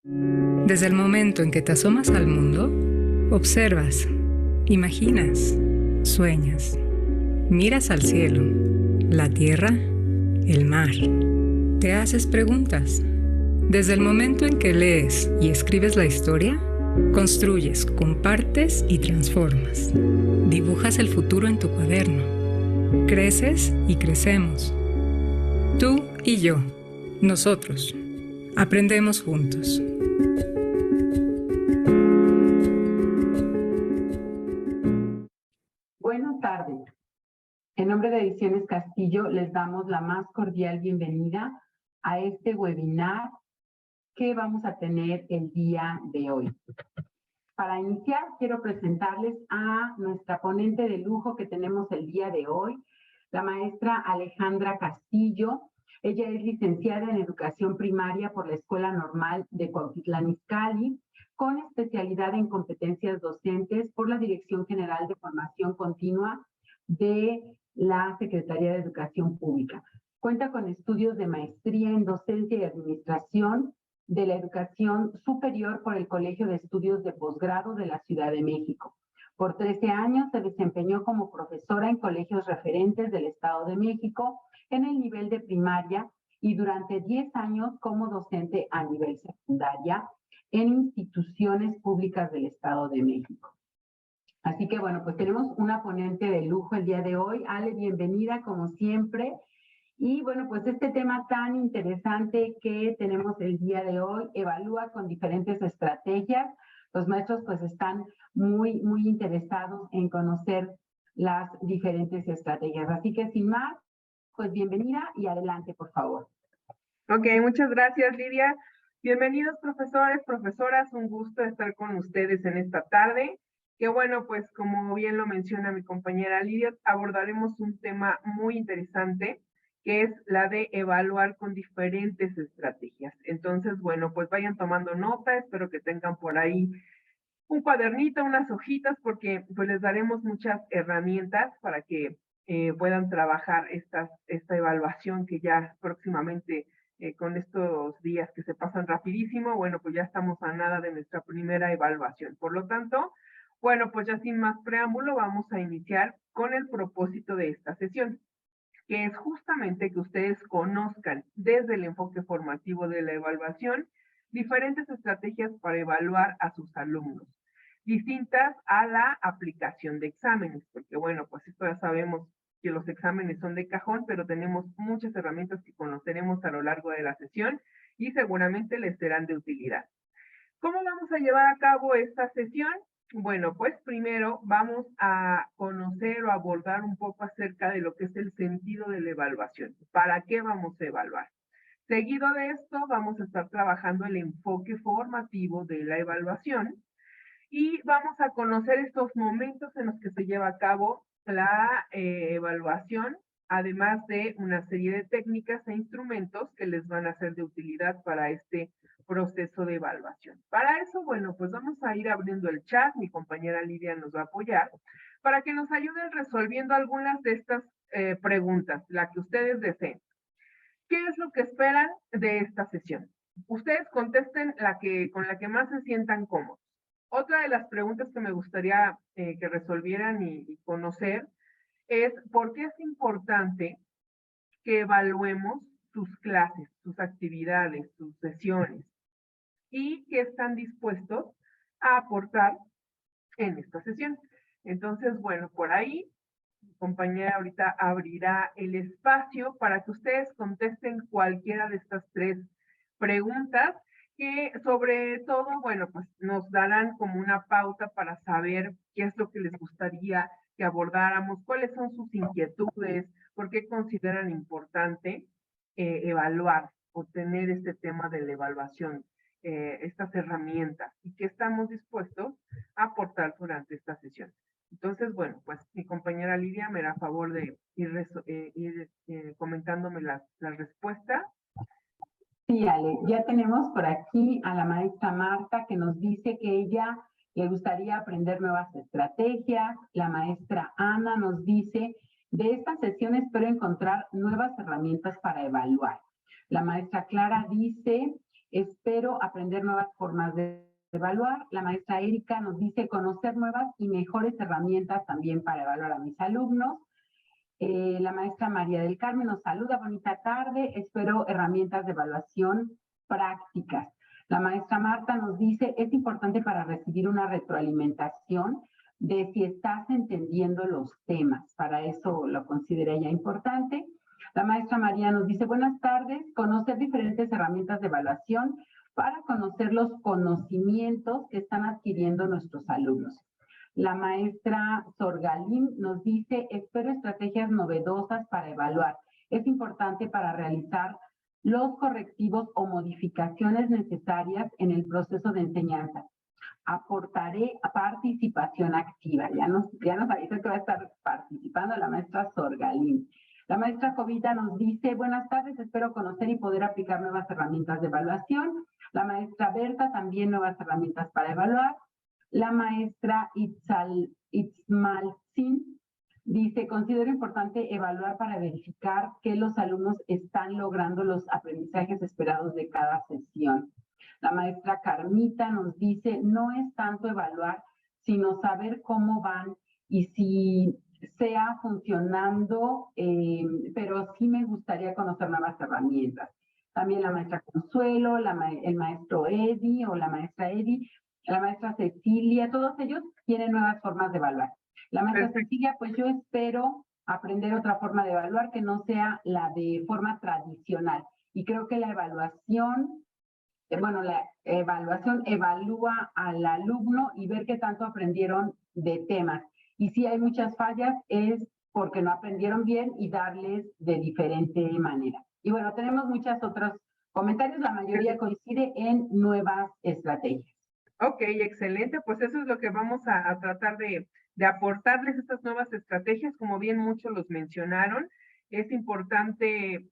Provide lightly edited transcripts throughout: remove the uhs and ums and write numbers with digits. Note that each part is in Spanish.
Desde el momento en que te asomas al mundo, observas, imaginas, sueñas, miras al cielo, la tierra, el mar. Te haces preguntas. Desde el momento en que lees y escribes la historia, construyes, compartes y transformas. Dibujas el futuro en tu cuaderno. Creces y crecemos. Tú y yo, nosotros, aprendemos juntos. Buenas tardes. En nombre de Ediciones Castillo, les damos la más cordial bienvenida a este webinar que vamos a tener el día de hoy. Para iniciar, quiero presentarles a nuestra ponente de lujo que tenemos el día de hoy, la maestra Alejandra Castillo. Ella es licenciada en Educación Primaria por la Escuela Normal de Cuautitlán Izcalli, con especialidad en competencias docentes por la Dirección General de Formación Continua de la Secretaría de Educación Pública. Cuenta con estudios de maestría en Docencia y Administración de la Educación Superior por el Colegio de Estudios de Posgrado de la Ciudad de México. Por 13 años se desempeñó como profesora en colegios referentes del Estado de México en el nivel de primaria y durante 10 años como docente a nivel secundaria en instituciones públicas del Estado de México. Así que bueno, pues tenemos una ponente de lujo el día de hoy. Ale, bienvenida como siempre. Y bueno, pues este tema tan interesante que tenemos el día de hoy, evalúa con diferentes estrategias. Los maestros pues están muy interesados en conocer las diferentes estrategias. Así que sin más, pues bienvenida y adelante, por favor. Ok, muchas gracias, Lidia. Bienvenidos, profesores, profesoras. Un gusto estar con ustedes en esta tarde. Que bueno, pues como bien lo menciona mi compañera Lidia, abordaremos un tema muy interesante, que es la de evaluar con diferentes estrategias. Entonces, bueno, pues vayan tomando nota, espero que tengan por ahí un cuadernito, unas hojitas, porque pues les daremos muchas herramientas para que puedan trabajar esta evaluación que ya próximamente, con estos días que se pasan rapidísimo, bueno, pues ya estamos a nada de nuestra primera evaluación. Por lo tanto, bueno, pues ya sin más preámbulo, vamos a iniciar con el propósito de esta sesión, que es justamente que ustedes conozcan desde el enfoque formativo de la evaluación diferentes estrategias para evaluar a sus alumnos, distintas a la aplicación de exámenes, porque bueno, pues esto ya sabemos que los exámenes son de cajón, pero tenemos muchas herramientas que conoceremos a lo largo de la sesión y seguramente les serán de utilidad. ¿Cómo vamos a llevar a cabo esta sesión? Bueno, pues primero vamos a conocer o abordar un poco acerca de lo que es el sentido de la evaluación. ¿Para qué vamos a evaluar? Seguido de esto, vamos a estar trabajando el enfoque formativo de la evaluación y vamos a conocer estos momentos en los que se lleva a cabo la evaluación, además de una serie de técnicas e instrumentos que les van a ser de utilidad para este proceso de evaluación. Para eso, bueno, pues vamos a ir abriendo el chat, mi compañera Lidia nos va a apoyar, para que nos ayuden resolviendo algunas de estas preguntas, la que ustedes deseen. ¿Qué es lo que esperan de esta sesión? Ustedes contesten con la que más se sientan cómodos. Otra de las preguntas que me gustaría que resolvieran y conocer es ¿por qué es importante que evaluemos sus clases, sus actividades, sus sesiones? ¿Y qué están dispuestos a aportar en esta sesión? Entonces, bueno, por ahí mi compañera ahorita abrirá el espacio para que ustedes contesten cualquiera de estas tres preguntas que sobre todo, bueno, pues nos darán como una pauta para saber qué es lo que les gustaría que abordáramos, cuáles son sus inquietudes, por qué consideran importante evaluar o tener este tema de la evaluación, estas herramientas y qué estamos dispuestos a aportar durante esta sesión. Entonces, bueno, pues mi compañera Lidia me hará favor de ir comentándome las respuestas. Sí, Ale, ya tenemos por aquí a la maestra Marta que nos dice que ella le gustaría aprender nuevas estrategias. La maestra Ana nos dice, de esta sesión espero encontrar nuevas herramientas para evaluar. La maestra Clara dice, espero aprender nuevas formas de evaluar. La maestra Erika nos dice conocer nuevas y mejores herramientas también para evaluar a mis alumnos. La maestra María del Carmen nos saluda, bonita tarde, espero herramientas de evaluación prácticas. La maestra Marta nos dice, es importante para recibir una retroalimentación de si estás entendiendo los temas, para eso lo considera ella importante. La maestra María nos dice, buenas tardes, conocer diferentes herramientas de evaluación para conocer los conocimientos que están adquiriendo nuestros alumnos. La maestra Sorgalín nos dice, espero estrategias novedosas para evaluar. Es importante para realizar los correctivos o modificaciones necesarias en el proceso de enseñanza. Aportaré participación activa. Ya nos avisa que va a estar participando la maestra Sorgalín. La maestra Jovita nos dice, buenas tardes, espero conocer y poder aplicar nuevas herramientas de evaluación. La maestra Berta también nuevas herramientas para evaluar. La maestra Itzmalzin dice, considero importante evaluar para verificar que los alumnos están logrando los aprendizajes esperados de cada sesión. La maestra Carmita nos dice, no es tanto evaluar, sino saber cómo van y si sea funcionando, pero sí me gustaría conocer nuevas herramientas. También la maestra Consuelo, el maestro Eddie o la maestra Eddie, la maestra Cecilia, todos ellos tienen nuevas formas de evaluar. La maestra Cecilia, pues yo espero aprender otra forma de evaluar que no sea la de forma tradicional. Y creo que la evaluación evalúa al alumno y ver qué tanto aprendieron de temas. Y si hay muchas fallas es porque no aprendieron bien y darles de diferente manera. Y bueno, tenemos muchos otros comentarios, la mayoría coincide en nuevas estrategias. Ok, excelente, pues eso es lo que vamos a tratar de aportarles estas nuevas estrategias, como bien muchos los mencionaron. Es importante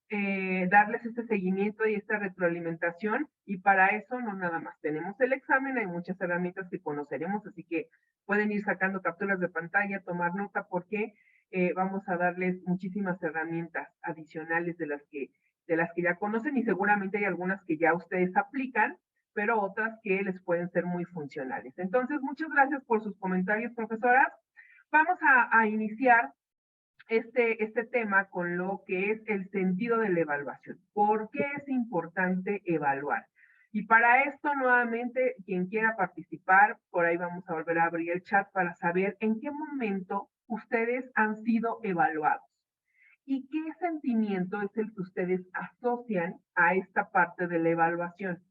darles este seguimiento y esta retroalimentación, y para eso no nada más tenemos el examen, hay muchas herramientas que conoceremos, así que pueden ir sacando capturas de pantalla, tomar nota, porque vamos a darles muchísimas herramientas adicionales de las que ya conocen, y seguramente hay algunas que ya ustedes aplican, pero otras que les pueden ser muy funcionales. Entonces, muchas gracias por sus comentarios, profesoras. Vamos a iniciar este tema con lo que es el sentido de la evaluación. ¿Por qué es importante evaluar? Y para esto, nuevamente, quien quiera participar, por ahí vamos a volver a abrir el chat para saber en qué momento ustedes han sido evaluados. ¿Y qué sentimiento es el que ustedes asocian a esta parte de la evaluación?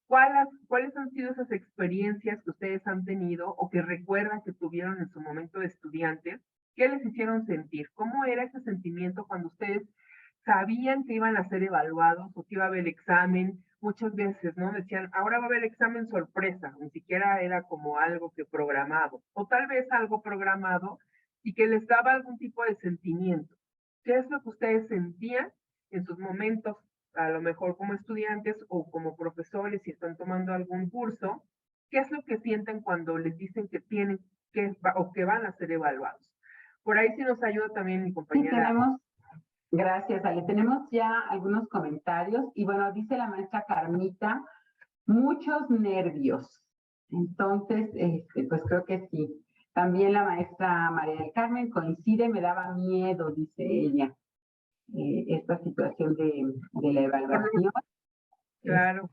¿Cuáles han sido esas experiencias que ustedes han tenido o que recuerdan que tuvieron en su momento de estudiantes? ¿Qué les hicieron sentir? ¿Cómo era ese sentimiento cuando ustedes sabían que iban a ser evaluados o que iba a haber examen? Muchas veces, ¿no? Decían, ahora va a haber examen sorpresa, ni siquiera era como algo que programado, o tal vez algo programado y que les daba algún tipo de sentimiento. ¿Qué es lo que ustedes sentían en sus momentos, a lo mejor como estudiantes o como profesores, si están tomando algún curso? ¿Qué es lo que sienten cuando les dicen que tienen o que van a ser evaluados? Por ahí sí nos ayuda también mi compañera. Sí, gracias, Ale. Tenemos ya algunos comentarios y bueno, dice la maestra Carmita, muchos nervios. Entonces, pues creo que sí. También la maestra María del Carmen coincide, me daba miedo, dice ella, esta situación de la evaluación. Claro.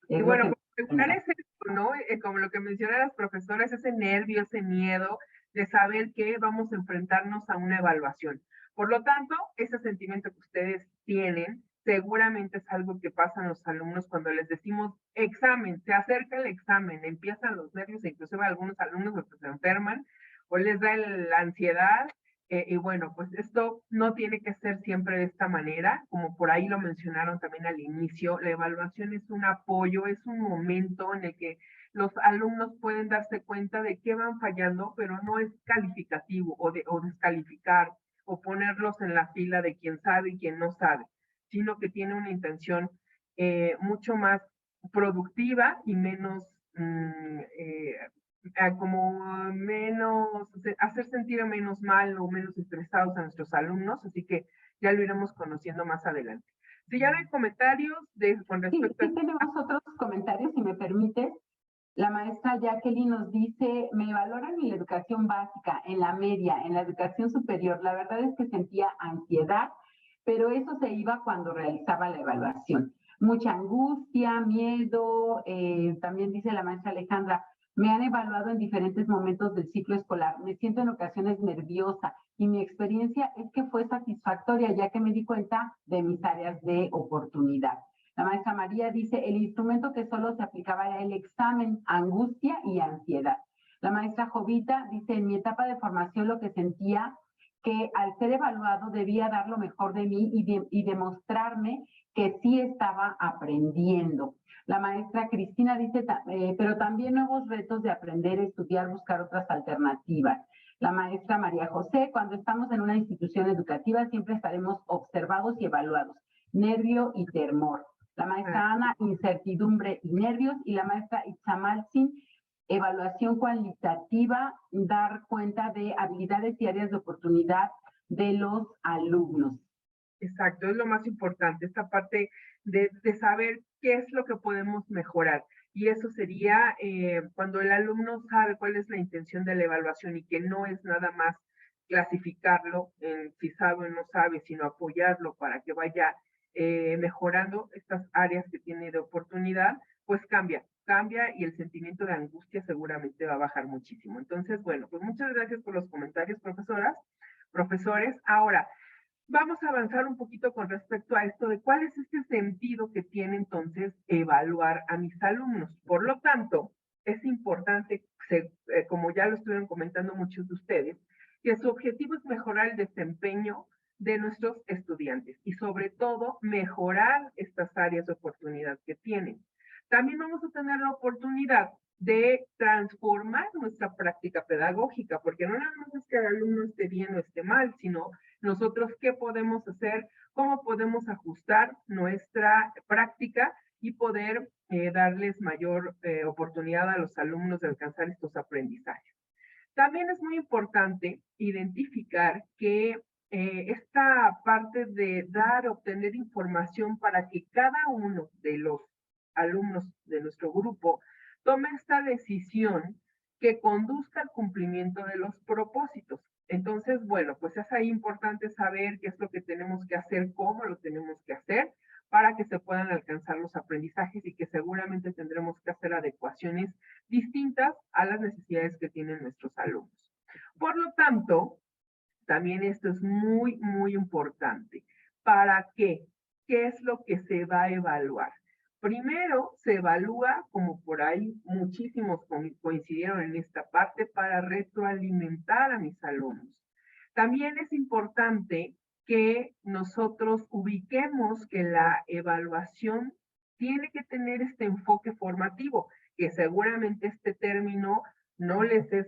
Y bueno, es esto, ¿no? Como lo que mencionan las profesoras, ese nervio, ese miedo de saber que vamos a enfrentarnos a una evaluación. Por lo tanto, ese sentimiento que ustedes tienen seguramente es algo que pasan los alumnos cuando les decimos examen, se acerca el examen, empiezan los nervios, e inclusive algunos alumnos los que se enferman o les da la ansiedad. Y bueno, pues esto no tiene que ser siempre de esta manera, como por ahí lo mencionaron también al inicio. La evaluación es un apoyo, es un momento en el que los alumnos pueden darse cuenta de qué van fallando, pero no es calificativo o descalificar o ponerlos en la fila de quien sabe y quien no sabe, sino que tiene una intención mucho más productiva y menos como menos, hacer sentir menos mal o menos estresados a nuestros alumnos, así que ya lo iremos conociendo más adelante. Si ya no hay comentarios con Sí, respecto a... sí tenemos otros comentarios, si me permites. La maestra Jacqueline nos dice, me valoran en la educación básica, en la media, en la educación superior. La verdad es que sentía ansiedad, pero eso se iba cuando realizaba la evaluación. Mucha angustia, miedo, también dice la maestra Alejandra, me han evaluado en diferentes momentos del ciclo escolar. Me siento en ocasiones nerviosa y mi experiencia es que fue satisfactoria ya que me di cuenta de mis áreas de oportunidad. La maestra María dice, el instrumento que solo se aplicaba era el examen, angustia y ansiedad. La maestra Jovita dice, en mi etapa de formación lo que sentía que al ser evaluado debía dar lo mejor de mí y demostrarme que sí estaba aprendiendo. La maestra Cristina dice, pero también nuevos retos de aprender, estudiar, buscar otras alternativas. La maestra María José, cuando estamos en una institución educativa siempre estaremos observados y evaluados. Nervio y temor. La maestra Ana, incertidumbre y nervios. Y la maestra Itzamalsin, evaluación cualitativa, dar cuenta de habilidades y áreas de oportunidad de los alumnos. Exacto, es lo más importante, esta parte de saber qué es lo que podemos mejorar. Y eso sería cuando el alumno sabe cuál es la intención de la evaluación y que no es nada más clasificarlo en si sabe o no sabe, sino apoyarlo para que vaya mejorando estas áreas que tiene de oportunidad, pues cambia y el sentimiento de angustia seguramente va a bajar muchísimo. Entonces, bueno, pues muchas gracias por los comentarios, profesoras, profesores. Ahora, vamos a avanzar un poquito con respecto a esto de cuál es este sentido que tiene entonces evaluar a mis alumnos. Por lo tanto, es importante, como ya lo estuvieron comentando muchos de ustedes, que su objetivo es mejorar el desempeño de nuestros estudiantes y sobre todo mejorar estas áreas de oportunidad que tienen. También vamos a tener la oportunidad de transformar nuestra práctica pedagógica, porque no nada más es que el alumno esté bien o esté mal, sino nosotros qué podemos hacer, cómo podemos ajustar nuestra práctica y poder darles mayor oportunidad a los alumnos de alcanzar estos aprendizajes. También es muy importante identificar que esta parte de obtener información para que cada uno de los alumnos de nuestro grupo tome esta decisión que conduzca al cumplimiento de los propósitos. Entonces, bueno, pues es ahí importante saber qué es lo que tenemos que hacer, cómo lo tenemos que hacer, para que se puedan alcanzar los aprendizajes y que seguramente tendremos que hacer adecuaciones distintas a las necesidades que tienen nuestros alumnos. Por lo tanto, también esto es muy, muy importante. ¿Para qué? ¿Qué es lo que se va a evaluar? Primero, se evalúa, como por ahí muchísimos coincidieron en esta parte, para retroalimentar a mis alumnos. También es importante que nosotros ubiquemos que la evaluación tiene que tener este enfoque formativo, que seguramente este término no les es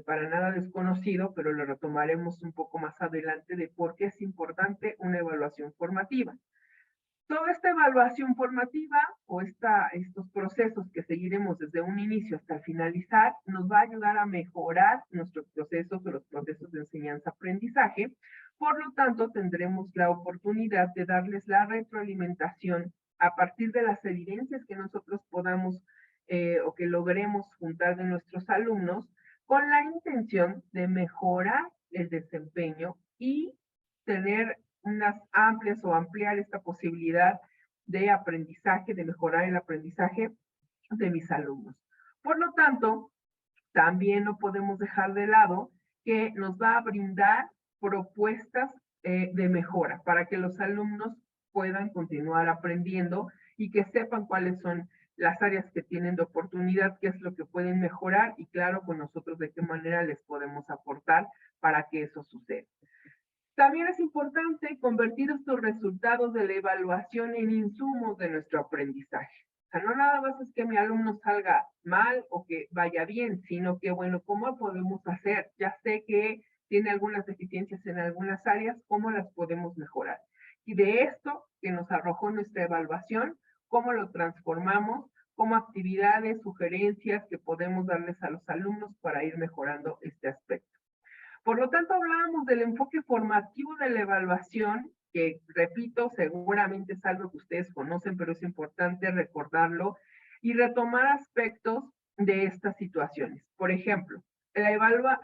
para nada desconocido, pero lo retomaremos un poco más adelante de por qué es importante una evaluación formativa. Toda esta evaluación formativa o estos procesos que seguiremos desde un inicio hasta finalizar nos va a ayudar a mejorar nuestros procesos o los procesos de enseñanza-aprendizaje. Por lo tanto, tendremos la oportunidad de darles la retroalimentación a partir de las evidencias que nosotros podamos o que logremos juntar de nuestros alumnos con la intención de mejorar el desempeño y tener unas amplias o ampliar esta posibilidad de aprendizaje, de mejorar el aprendizaje de mis alumnos. Por lo tanto, también no podemos dejar de lado que nos va a brindar propuestas de mejora para que los alumnos puedan continuar aprendiendo y que sepan cuáles son las áreas que tienen de oportunidad, qué es lo que pueden mejorar y claro, con nosotros de qué manera les podemos aportar para que eso suceda. También es importante convertir estos resultados de la evaluación en insumos de nuestro aprendizaje. O sea, no nada más es que mi alumno salga mal o que vaya bien, sino que, bueno, ¿cómo podemos hacer? Ya sé que tiene algunas deficiencias en algunas áreas, ¿cómo las podemos mejorar? Y de esto que nos arrojó nuestra evaluación, ¿cómo lo transformamos como actividades, sugerencias que podemos darles a los alumnos para ir mejorando este aspecto? Por lo tanto, hablábamos del enfoque formativo de la evaluación que repito, seguramente es algo que ustedes conocen, pero es importante recordarlo y retomar aspectos de estas situaciones. Por ejemplo, evaluar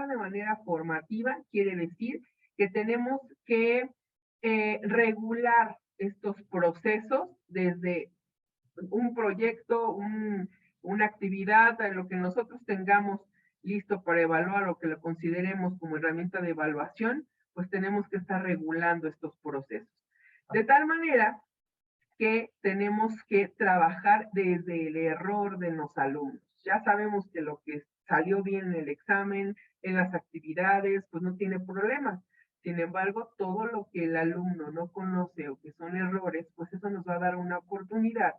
de manera formativa quiere decir que tenemos que regular estos procesos desde un proyecto, una actividad, lo que nosotros tengamos listo para evaluar o que lo consideremos como herramienta de evaluación, pues tenemos que estar regulando estos procesos. De tal manera que tenemos que trabajar desde el error de los alumnos. Ya sabemos que lo que salió bien en el examen, en las actividades, pues no tiene problemas. Sin embargo, todo lo que el alumno no conoce o que son errores, pues eso nos va a dar una oportunidad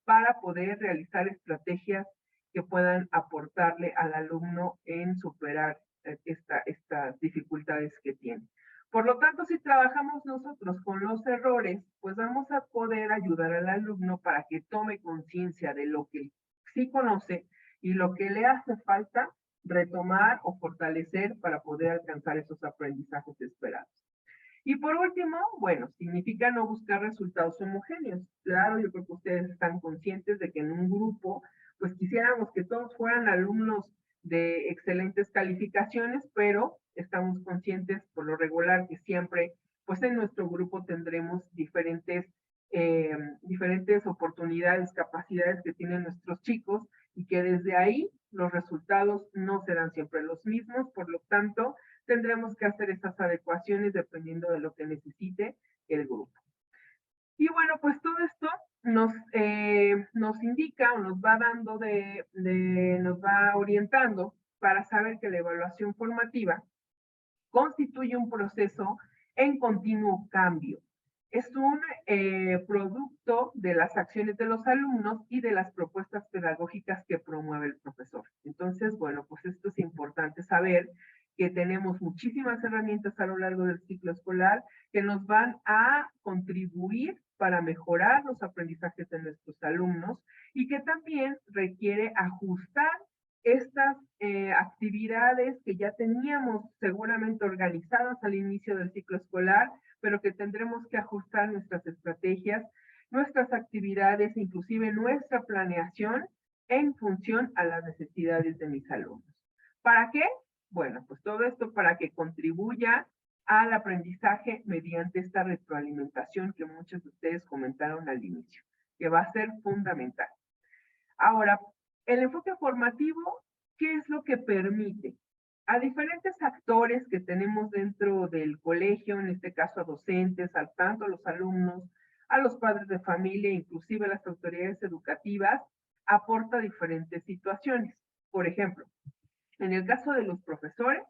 para poder realizar estrategias que puedan aportarle al alumno en superar estas dificultades que tiene. Por lo tanto, si trabajamos nosotros con los errores, pues vamos a poder ayudar al alumno para que tome conciencia de lo que sí conoce y lo que le hace falta retomar o fortalecer para poder alcanzar esos aprendizajes esperados. Y por último, bueno, significa no buscar resultados homogéneos. Claro, yo creo que ustedes están conscientes de que en un grupo, pues quisiéramos que todos fueran alumnos de excelentes calificaciones, pero estamos conscientes por lo regular que siempre, pues en nuestro grupo tendremos diferentes oportunidades, capacidades que tienen nuestros chicos y que desde ahí los resultados no serán siempre los mismos, por lo tanto, tendremos que hacer estas adecuaciones dependiendo de lo que necesite el grupo. Y bueno, pues todo esto nos indica o nos va dando nos va orientando para saber que la evaluación formativa constituye un proceso en continuo cambio. Es un producto de las acciones de los alumnos y de las propuestas pedagógicas que promueve el profesor. Entonces, bueno, pues esto es importante saber que tenemos muchísimas herramientas a lo largo del ciclo escolar que nos van a contribuir para mejorar los aprendizajes de nuestros alumnos y que también requiere ajustar estas actividades que ya teníamos seguramente organizadas al inicio del ciclo escolar, pero que tendremos que ajustar nuestras estrategias, nuestras actividades, inclusive nuestra planeación en función a las necesidades de mis alumnos. ¿Para qué? Bueno, pues todo esto para que contribuya al aprendizaje mediante esta retroalimentación que muchos de ustedes comentaron al inicio, que va a ser fundamental. Ahora, el enfoque formativo, ¿qué es lo que permite? A diferentes actores que tenemos dentro del colegio, en este caso a docentes, al tanto a los alumnos, a los padres de familia, inclusive a las autoridades educativas, aporta diferentes situaciones. Por ejemplo, en el caso de los profesores,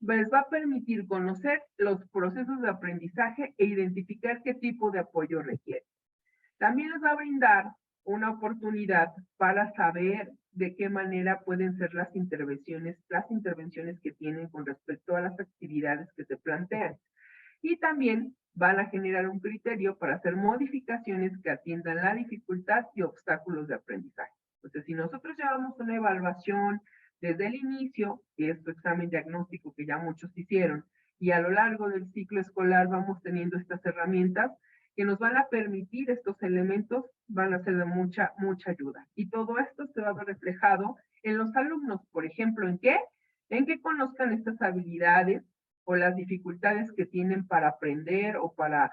les va a permitir conocer los procesos de aprendizaje e identificar qué tipo de apoyo requiere. También les va a brindar una oportunidad para saber de qué manera pueden ser las intervenciones que tienen con respecto a las actividades que se plantean. Y también van a generar un criterio para hacer modificaciones que atiendan la dificultad y obstáculos de aprendizaje. Entonces, si nosotros llevamos una evaluación desde el inicio, que es tu examen diagnóstico que ya muchos hicieron, y a lo largo del ciclo escolar vamos teniendo estas herramientas, que nos van a permitir estos elementos, van a ser de mucha ayuda. Y todo esto se va a ver reflejado en los alumnos, por ejemplo, ¿en qué? En que conozcan estas habilidades o las dificultades que tienen para aprender o para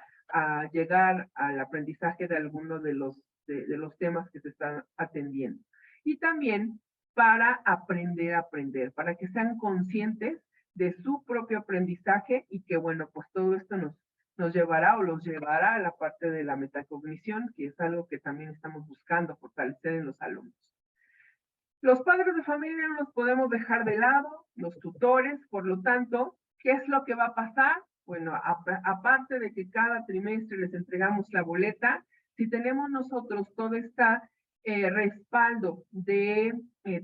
llegar al aprendizaje de alguno de los temas que se están atendiendo. Y también para aprender a aprender, para que sean conscientes de su propio aprendizaje y que, bueno, pues todo esto nos llevará o los llevará a la parte de la metacognición, que es algo que también estamos buscando fortalecer en los alumnos. Los padres de familia no los podemos dejar de lado, los tutores, por lo tanto, ¿qué es lo que va a pasar? Bueno, aparte de que cada trimestre les entregamos la boleta, si tenemos nosotros todo este respaldo de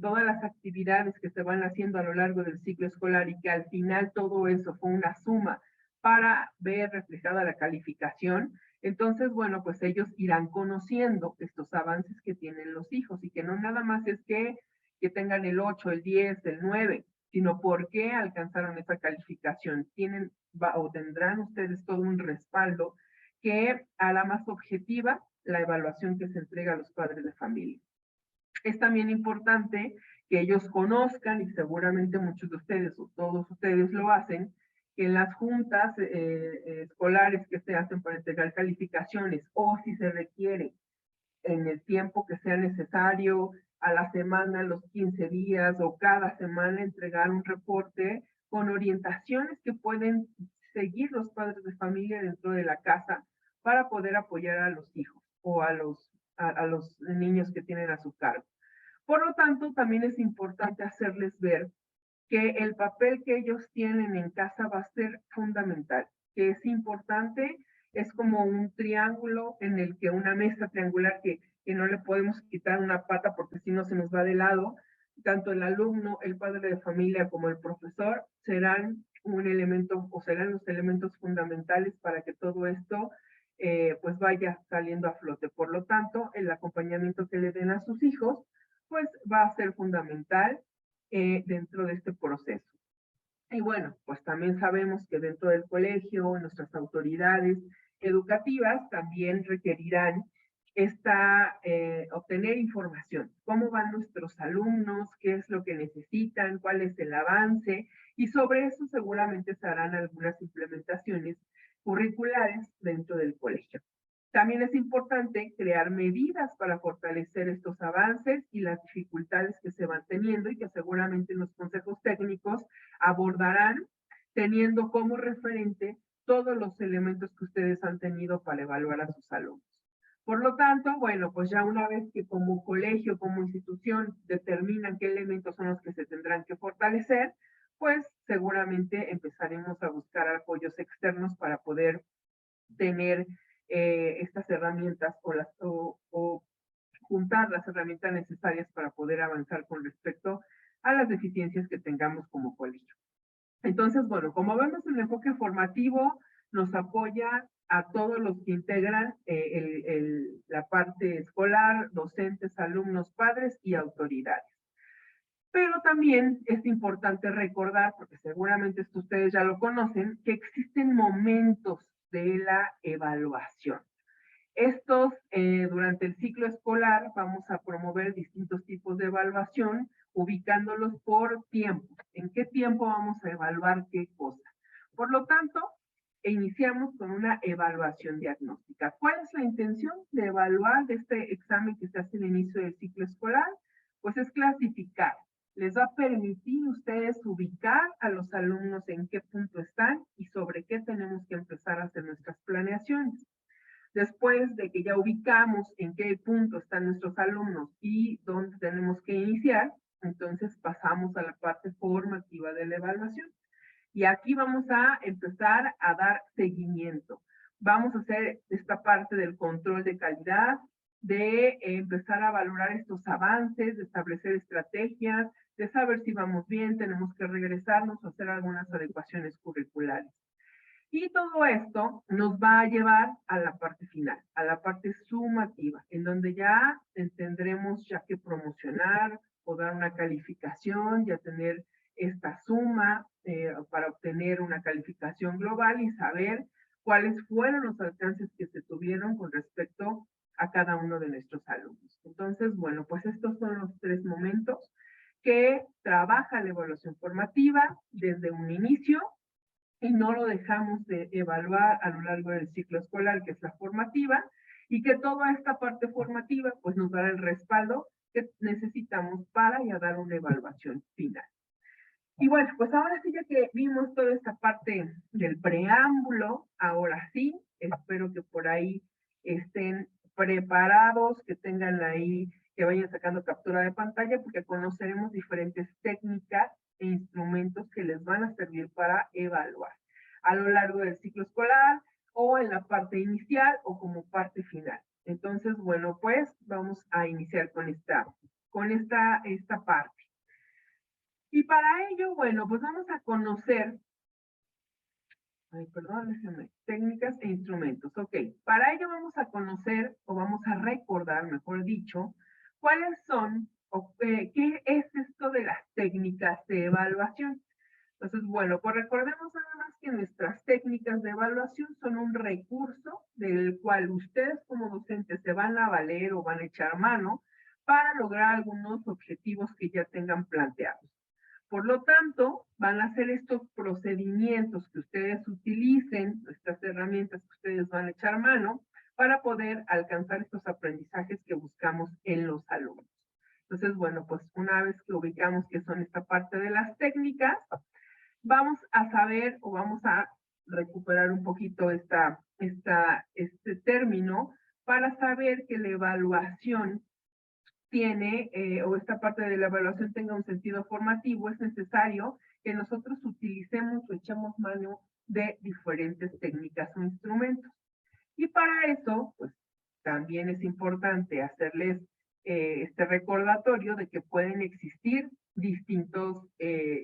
todas las actividades que se van haciendo a lo largo del ciclo escolar y que al final todo eso fue una suma para ver reflejada la calificación, entonces, bueno, pues ellos irán conociendo estos avances que tienen los hijos y que no nada más es que tengan el 8, el 10, el 9, sino por qué alcanzaron esa calificación. O tendrán ustedes todo un respaldo que hará más objetiva la evaluación que se entrega a los padres de familia. Es también importante que ellos conozcan, y seguramente muchos de ustedes o todos ustedes lo hacen, que en las juntas escolares que se hacen para entregar calificaciones, o si se requiere en el tiempo que sea necesario, a la semana, los 15 días o cada semana, entregar un reporte con orientaciones que pueden seguir los padres de familia dentro de la casa para poder apoyar a los hijos o a los niños que tienen a su cargo. Por lo tanto, también es importante hacerles ver que el papel que ellos tienen en casa va a ser fundamental, que es importante, es como un triángulo en el que una mesa triangular que no le podemos quitar una pata porque si no se nos va de lado, tanto el alumno, el padre de familia como el profesor serán un elemento o serán los elementos fundamentales para que todo esto pues vaya saliendo a flote. Por lo tanto, el acompañamiento que le den a sus hijos pues va a ser fundamental dentro de este proceso. Y bueno, pues también sabemos que dentro del colegio, nuestras autoridades educativas también requerirán obtener información. ¿Cómo van nuestros alumnos? ¿Qué es lo que necesitan? ¿Cuál es el avance? Y sobre eso seguramente se harán algunas implementaciones curriculares dentro del colegio. También es importante crear medidas para fortalecer estos avances y las dificultades que se van teniendo y que seguramente los consejos técnicos abordarán teniendo como referente todos los elementos que ustedes han tenido para evaluar a sus alumnos. Por lo tanto, bueno, pues ya una vez que como colegio, como institución, determinan qué elementos son los que se tendrán que fortalecer, pues seguramente empezaremos a buscar apoyos externos para poder tener estas herramientas o juntar las herramientas necesarias para poder avanzar con respecto a las deficiencias que tengamos como colegio. Entonces, bueno, como vemos, el enfoque formativo nos apoya a todos los que integran la parte escolar, docentes, alumnos, padres y autoridades. Pero también es importante recordar, porque seguramente esto ustedes ya lo conocen, que existen momentos de la evaluación. Durante el ciclo escolar, vamos a promover distintos tipos de evaluación, ubicándolos por tiempo. ¿En qué tiempo vamos a evaluar qué cosa? Por lo tanto, iniciamos con una evaluación diagnóstica. ¿Cuál es la intención de evaluar de este examen que se hace al inicio del ciclo escolar? Pues es clasificar. Les va a permitir a ustedes ubicar a los alumnos en qué punto están y sobre qué tenemos que empezar a hacer nuestras planeaciones. Después de que ya ubicamos en qué punto están nuestros alumnos y dónde tenemos que iniciar, entonces pasamos a la parte formativa de la evaluación. Y aquí vamos a empezar a dar seguimiento. Vamos a hacer esta parte del control de calidad, de empezar a valorar estos avances, de establecer estrategias, de saber si vamos bien, tenemos que regresarnos o hacer algunas adecuaciones curriculares. Y todo esto nos va a llevar a la parte final, a la parte sumativa, en donde ya tendremos ya que promocionar o dar una calificación, ya tener esta suma para obtener una calificación global y saber cuáles fueron los alcances que se tuvieron con respecto a cada uno de nuestros alumnos. Entonces, bueno, pues estos son los 3 momentos que trabaja la evaluación formativa desde un inicio y no lo dejamos de evaluar a lo largo del ciclo escolar, que es la formativa, y que toda esta parte formativa pues nos dará el respaldo que necesitamos para ya dar una evaluación final. Y bueno, pues ahora sí, ya que vimos toda esta parte del preámbulo, ahora sí, espero que por ahí estén preparados, que tengan ahí, que vayan sacando captura de pantalla, porque conoceremos diferentes técnicas e instrumentos que les van a servir para evaluar a lo largo del ciclo escolar o en la parte inicial o como parte final. Entonces, bueno, pues vamos a iniciar con esta parte. Y para ello, bueno, pues vamos a conocer, técnicas e instrumentos. Ok, para ello vamos a conocer o vamos a recordar, mejor dicho, cuáles son ¿qué es esto de las técnicas de evaluación? Entonces, bueno, pues recordemos nada más que nuestras técnicas de evaluación son un recurso del cual ustedes como docentes se van a valer o van a echar mano para lograr algunos objetivos que ya tengan planteados. Por lo tanto, van a ser estos procedimientos que ustedes utilicen, estas herramientas que ustedes van a echar mano, para poder alcanzar estos aprendizajes que buscamos en los alumnos. Entonces, bueno, pues una vez que ubicamos que son esta parte de las técnicas, vamos a saber o vamos a recuperar un poquito este término para saber que la evaluación tiene, o esta parte de la evaluación tenga un sentido formativo. Es necesario que nosotros utilicemos o echemos mano de diferentes técnicas o instrumentos. Y para eso, pues, también es importante hacerles este recordatorio de que pueden existir distintos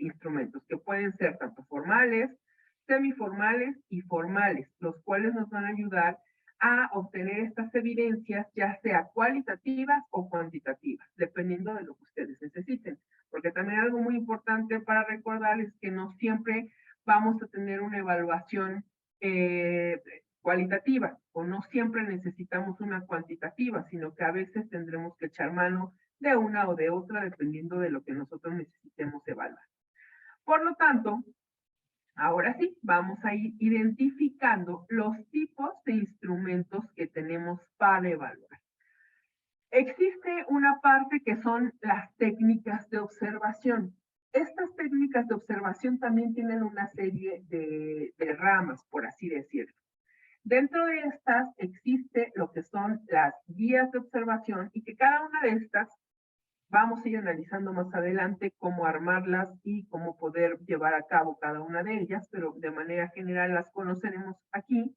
instrumentos, que pueden ser tanto formales, semiformales y formales, los cuales nos van a ayudar a obtener estas evidencias, ya sea cualitativas o cuantitativas, dependiendo de lo que ustedes necesiten. Porque también algo muy importante para recordar es que no siempre vamos a tener una evaluación cualitativa, o no siempre necesitamos una cuantitativa, sino que a veces tendremos que echar mano de una o de otra, dependiendo de lo que nosotros necesitemos evaluar. Por lo tanto, ahora sí, vamos a ir identificando los tipos de instrumentos que tenemos para evaluar. Existe una parte que son las técnicas de observación. Estas técnicas de observación también tienen una serie de ramas, por así decirlo. Dentro de estas existe lo que son las guías de observación, y que cada una de estas vamos a ir analizando más adelante cómo armarlas y cómo poder llevar a cabo cada una de ellas, pero de manera general las conoceremos aquí.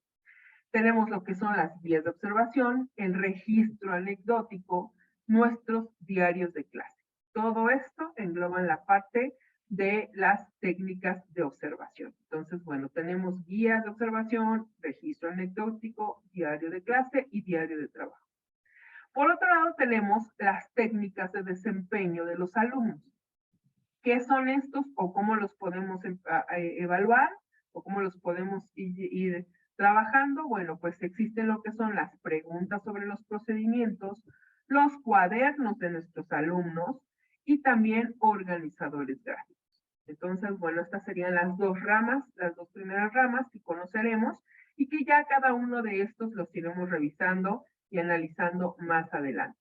Tenemos lo que son las guías de observación, el registro anecdótico, nuestros diarios de clase. Todo esto engloba en la parte de las técnicas de observación. Entonces, bueno, tenemos guías de observación, registro anecdótico, diario de clase y diario de trabajo. Por otro lado, tenemos las técnicas de desempeño de los alumnos. ¿Qué son estos o cómo los podemos evaluar o cómo los podemos ir trabajando? Bueno, pues existen lo que son las preguntas sobre los procedimientos, los cuadernos de nuestros alumnos y también organizadores gráficos. Entonces, bueno, estas serían las dos ramas, las dos primeras ramas que conoceremos, y que ya cada uno de estos los iremos revisando y analizando más adelante.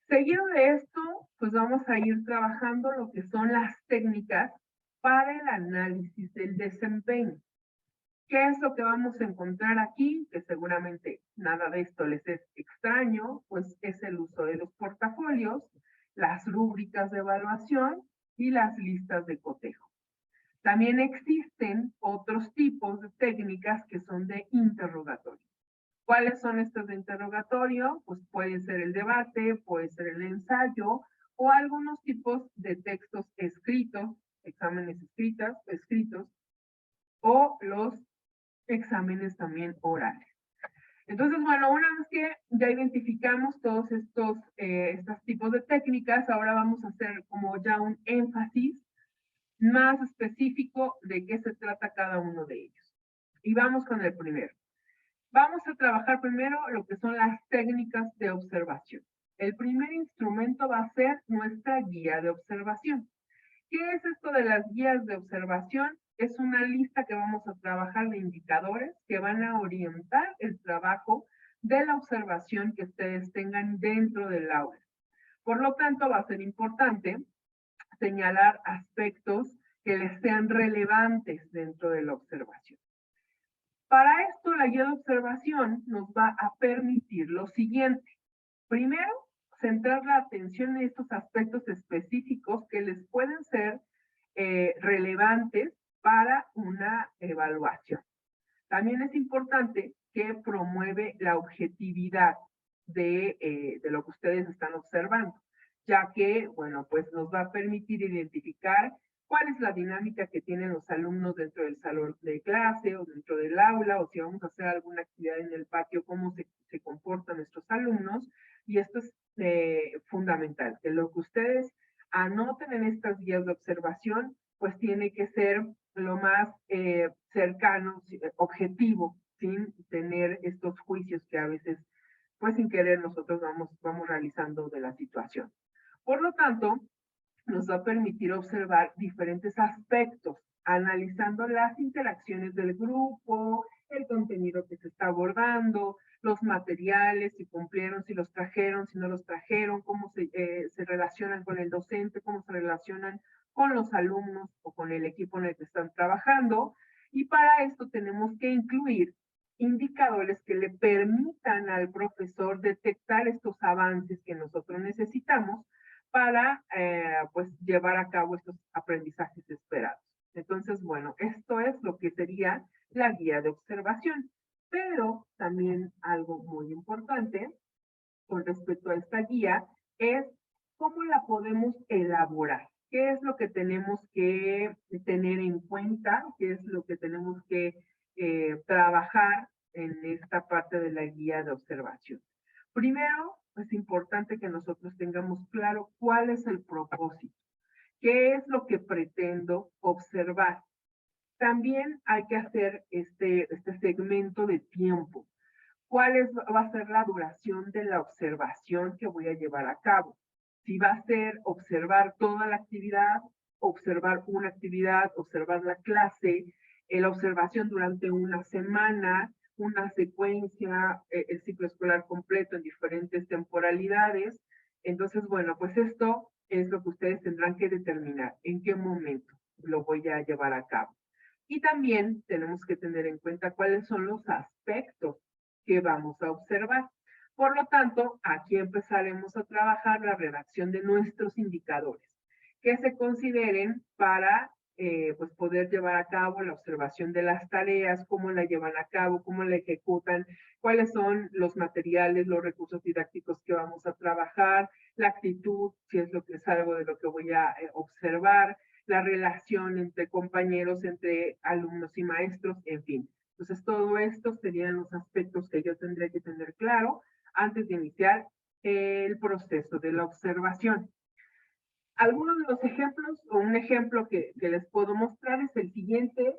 Seguido de esto, pues vamos a ir trabajando lo que son las técnicas para el análisis del desempeño. ¿Qué es lo que vamos a encontrar aquí? Que seguramente nada de esto les es extraño, pues es el uso de los portafolios, las rúbricas de evaluación y las listas de cotejo. También existen otros tipos de técnicas que son de interrogatorio. ¿Cuáles son estos de interrogatorio? Pues puede ser el debate, puede ser el ensayo, o algunos tipos de textos escritos, exámenes escritos, o los exámenes también orales. Entonces, bueno, una vez que ya identificamos todos estos tipos de técnicas, ahora vamos a hacer como ya un énfasis más específico de qué se trata cada uno de ellos. Y vamos con el primero. Vamos a trabajar primero lo que son las técnicas de observación. El primer instrumento va a ser nuestra guía de observación. ¿Qué es esto de las guías de observación? Es una lista que vamos a trabajar de indicadores que van a orientar el trabajo de la observación que ustedes tengan dentro del aula. Por lo tanto, va a ser importante señalar aspectos que les sean relevantes dentro de la observación. Para esto, la guía de observación nos va a permitir lo siguiente. Primero, centrar la atención en estos aspectos específicos que les pueden ser relevantes para una evaluación. También es importante que promueve la objetividad de lo que ustedes están observando, ya que, bueno, pues nos va a permitir identificar cuál es la dinámica que tienen los alumnos dentro del salón de clase o dentro del aula, o si vamos a hacer alguna actividad en el patio, cómo se comportan nuestros alumnos. Y esto es fundamental, que lo que en estas guías de observación, pues tiene que ser lo más cercano, objetivo, sin tener estos juicios que a veces, pues sin querer, nosotros vamos realizando de la situación. Por lo tanto, nos va a permitir observar diferentes aspectos, analizando las interacciones del grupo, el contenido que se está abordando, los materiales, si cumplieron, si los trajeron, si no los trajeron, cómo se relacionan con el docente, cómo se relacionan con los alumnos o con el equipo en el que están trabajando. Y para esto tenemos que incluir indicadores que le permitan al profesor detectar estos avances que nosotros necesitamos para pues llevar a cabo estos aprendizajes esperados. Entonces, bueno, esto es lo que sería la guía de observación. Pero también algo muy importante con respecto a esta guía es cómo la podemos elaborar. ¿Qué es lo que tenemos que tener en cuenta? ¿Qué es lo que tenemos que trabajar en esta parte de la guía de observación? Primero, es importante que nosotros tengamos claro cuál es el propósito, qué es lo que pretendo observar. También hay que hacer este segmento de tiempo. Va a ser la duración de la observación que voy a llevar a cabo? Si va a ser observar toda la actividad, observar una actividad, observar la clase, la observación durante una semana, una secuencia, el ciclo escolar completo en diferentes temporalidades. Entonces, bueno, pues esto es lo que ustedes tendrán que determinar en qué momento lo voy a llevar a cabo. Y también tenemos que tener en cuenta cuáles son los aspectos que vamos a observar. Por lo tanto, aquí empezaremos a trabajar la redacción de nuestros indicadores que se consideren para pues poder llevar a cabo la observación de las tareas, cómo la llevan a cabo, cómo la ejecutan, cuáles son los materiales, los recursos didácticos que vamos a trabajar, la actitud, si es lo que es algo de lo que voy a observar, la relación entre compañeros, entre alumnos y maestros, en fin. Entonces, todo esto serían los aspectos que yo tendré que tener claro antes de iniciar el proceso de la observación. Algunos de los ejemplos, o un ejemplo que les puedo mostrar es el siguiente.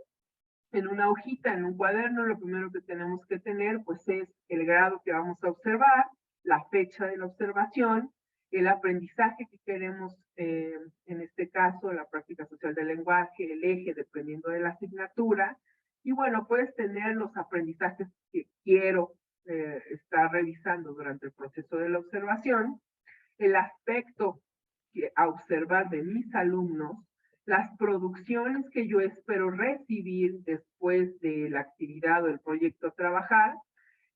En una hojita, en un cuaderno, lo primero que tenemos que tener, pues, es el grado que vamos a observar, la fecha de la observación, el aprendizaje que queremos, en este caso, la práctica social del lenguaje, el eje, dependiendo de la asignatura. Y bueno, puedes tener los aprendizajes que quiero estar revisando durante el proceso de la observación, el aspecto a observar de mis alumnos, las producciones que yo espero recibir después de la actividad o el proyecto a trabajar,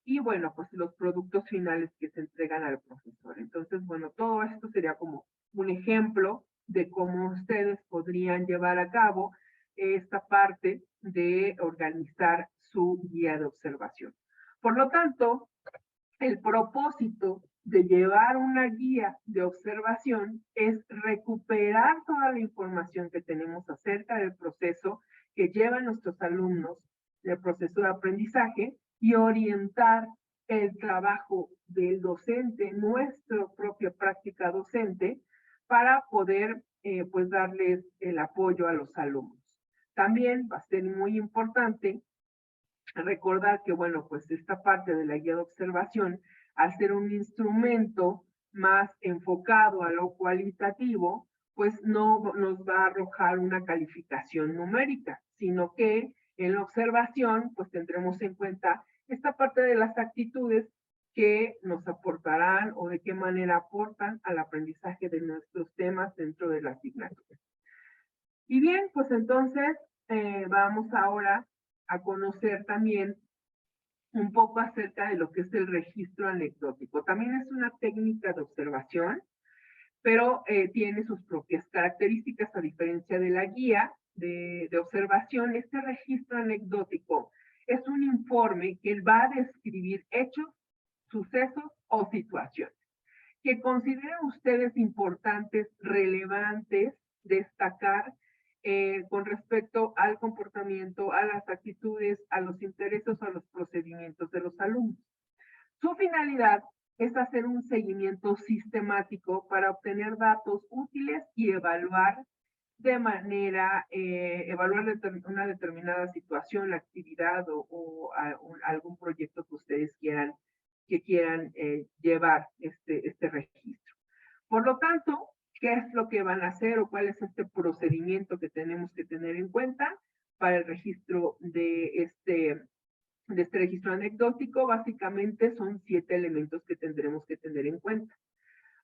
y bueno, pues los productos finales que se entregan al profesor. Entonces, bueno, todo esto sería como un ejemplo de cómo ustedes podrían llevar a cabo esta parte de organizar su guía de observación. Por lo tanto, el propósito de llevar una guía de observación es recuperar toda la información que tenemos acerca del proceso que llevan nuestros alumnos, del proceso de aprendizaje, y orientar el trabajo del docente, nuestra propia práctica docente, para poder pues darles el apoyo a los alumnos. También va a ser muy importante recordar que, bueno, pues esta parte de la guía de observación, al ser un instrumento más enfocado a lo cualitativo, pues no nos va a arrojar una calificación numérica, sino que en la observación, pues tendremos en cuenta esta parte de las actitudes que nos aportarán o de qué manera aportan al aprendizaje de nuestros temas dentro de la asignatura. Y bien, pues entonces vamos ahora a conocer también un poco acerca de lo que es el registro anecdótico. También es una técnica de observación, pero tiene sus propias características a diferencia de la guía de observación. Este registro anecdótico es un informe que va a describir hechos, sucesos o situaciones que consideren ustedes importantes, relevantes, destacar con respecto al comportamiento, a las actitudes, a los intereses o a los procedimientos de los alumnos. Su finalidad es hacer un seguimiento sistemático para obtener datos útiles y evaluar de manera, una determinada situación, actividad o algún proyecto que ustedes quieran llevar este registro. Por lo tanto, ¿qué es lo que van a hacer o cuál es este procedimiento que tenemos que tener en cuenta para el registro de este registro anecdótico? Básicamente son 7 elementos que tendremos que tener en cuenta.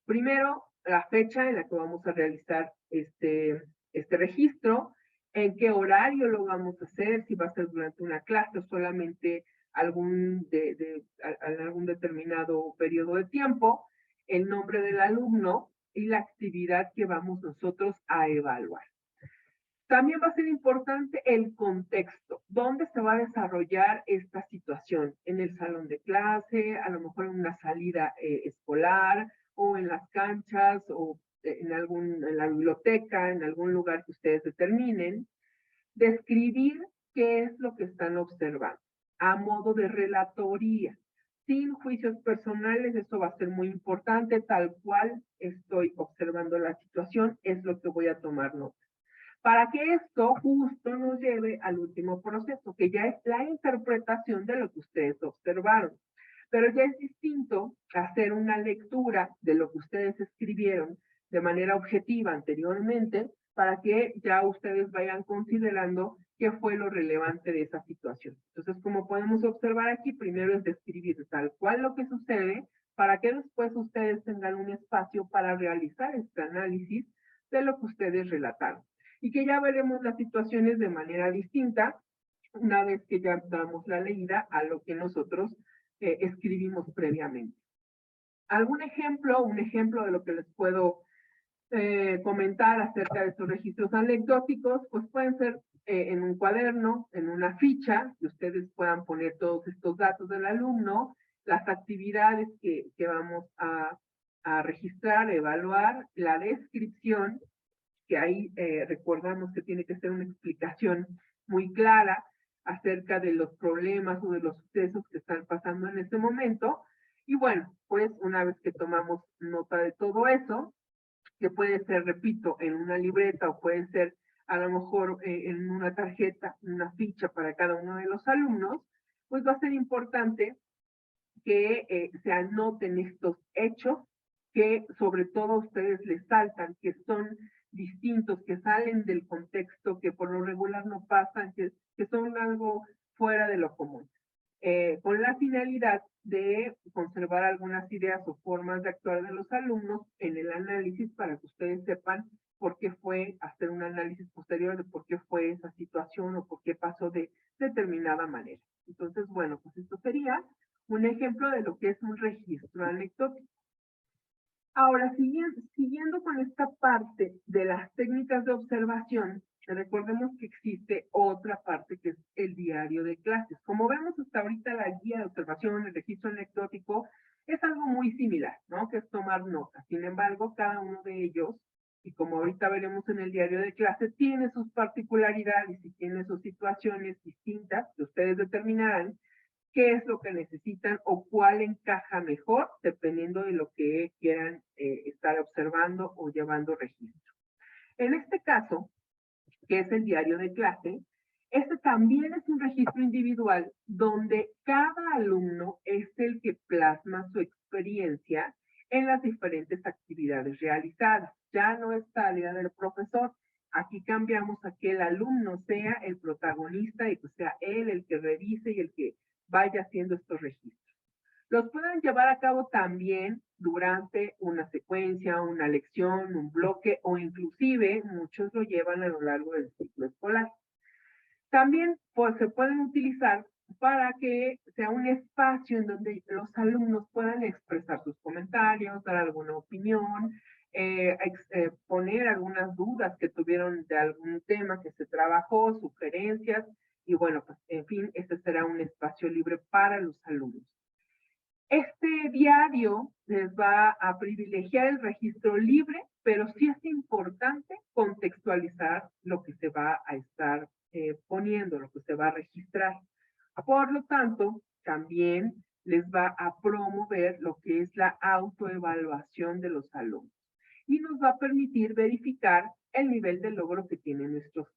Primero, la fecha en la que vamos a realizar este registro, en qué horario lo vamos a hacer, si va a ser durante una clase o solamente algún determinado periodo de tiempo, el nombre del alumno y la actividad que vamos nosotros a evaluar. También va a ser importante el contexto, dónde se va a desarrollar esta situación, en el salón de clase, a lo mejor en una salida escolar, o en las canchas, o en la biblioteca, en algún lugar que ustedes determinen. Describir qué es lo que están observando, a modo de relatoría, sin juicios personales. Eso va a ser muy importante, tal cual estoy observando la situación, es lo que voy a tomar nota. Para que esto justo nos lleve al último proceso, que ya es la interpretación de lo que ustedes observaron. Pero ya es distinto hacer una lectura de lo que ustedes escribieron de manera objetiva anteriormente, para que ya ustedes vayan considerando qué fue lo relevante de esa situación. Entonces, como podemos observar aquí, primero es describir tal cual lo que sucede, para que después ustedes tengan un espacio para realizar este análisis de lo que ustedes relataron. Y que ya veremos las situaciones de manera distinta una vez que ya damos la leída a lo que nosotros escribimos previamente. ¿Algún ejemplo? Un ejemplo de lo que les puedo comentar acerca de estos registros anecdóticos, pues pueden ser en un cuaderno, en una ficha, que ustedes puedan poner todos estos datos del alumno, las actividades que vamos a registrar, evaluar, la descripción, que ahí recordamos que tiene que ser una explicación muy clara acerca de los problemas o de los sucesos que están pasando en este momento. Y bueno, pues una vez que tomamos nota de todo eso, que puede ser, repito, en una libreta o puede ser a lo mejor en una tarjeta, una ficha para cada uno de los alumnos, pues va a ser importante que se anoten estos hechos que sobre todo a ustedes les saltan, que son distintos, que salen del contexto, que por lo regular no pasan, que son algo fuera de lo común. Con la finalidad de conservar algunas ideas o formas de actuar de los alumnos en el análisis, para que ustedes sepan por qué fue, hacer un análisis posterior de por qué fue esa situación o por qué pasó de determinada manera. Entonces, bueno, pues esto sería un ejemplo de lo que es un registro anecdótico. Ahora, siguiendo con esta parte de las técnicas de observación, recordemos que existe otra parte que es el diario de clases. Como vemos hasta ahorita, la guía de observación, el registro anecdótico, es algo muy similar, ¿no? Que es tomar notas. Sin embargo, cada uno de ellos, y como ahorita veremos en el diario de clase, tiene sus particularidades y tiene sus situaciones distintas que ustedes determinarán qué es lo que necesitan o cuál encaja mejor, dependiendo de lo que quieran estar observando o llevando registro. En este caso, que es el diario de clase, este también es un registro individual donde cada alumno es el que plasma su experiencia en las diferentes actividades realizadas. Ya no es tarea del profesor. Aquí cambiamos a que el alumno sea el protagonista y que sea él el que revise y el que vaya haciendo estos registros. Los pueden llevar a cabo también durante una secuencia, una lección, un bloque o inclusive muchos lo llevan a lo largo del ciclo escolar. También pues, se pueden utilizar para que sea un espacio en donde los alumnos puedan expresar sus comentarios, dar alguna opinión, poner algunas dudas que tuvieron de algún tema que se trabajó, sugerencias, y bueno, pues en fin, este será un espacio libre para los alumnos. Este diario les va a privilegiar el registro libre, pero sí es importante contextualizar lo que se va a estar poniendo, lo que se va a registrar. Por lo tanto, también les va a promover lo que es la autoevaluación de los alumnos y nos va a permitir verificar el nivel de logro que tienen nuestros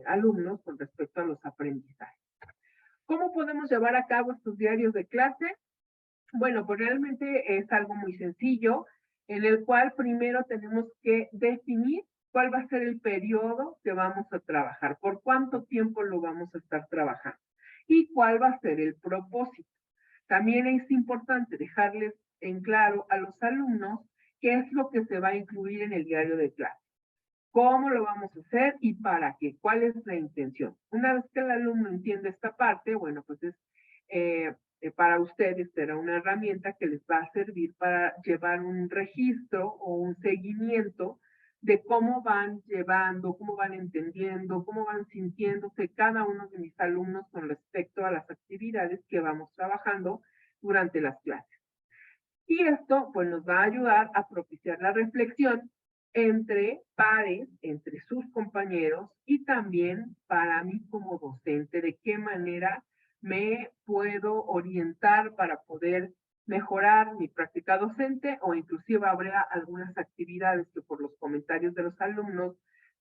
alumnos con respecto a los aprendizajes. ¿Cómo podemos llevar a cabo estos diarios de clase? Bueno, pues realmente es algo muy sencillo, en el cual primero tenemos que definir cuál va a ser el periodo que vamos a trabajar, por cuánto tiempo lo vamos a estar trabajando y cuál va a ser el propósito. También es importante dejarles en claro a los alumnos qué es lo que se va a incluir en el diario de clase, cómo lo vamos a hacer y para qué, cuál es la intención. Una vez que el alumno entiende esta parte, bueno, pues para ustedes será una herramienta que les va a servir para llevar un registro o un seguimiento de cómo van llevando, cómo van entendiendo, cómo van sintiéndose cada uno de mis alumnos con respecto a las actividades que vamos trabajando durante las clases. Y esto pues nos va a ayudar a propiciar la reflexión entre pares, entre sus compañeros y también para mí como docente, de qué manera me puedo orientar para poder mejorar mi práctica docente o inclusive habrá algunas actividades que por los comentarios de los alumnos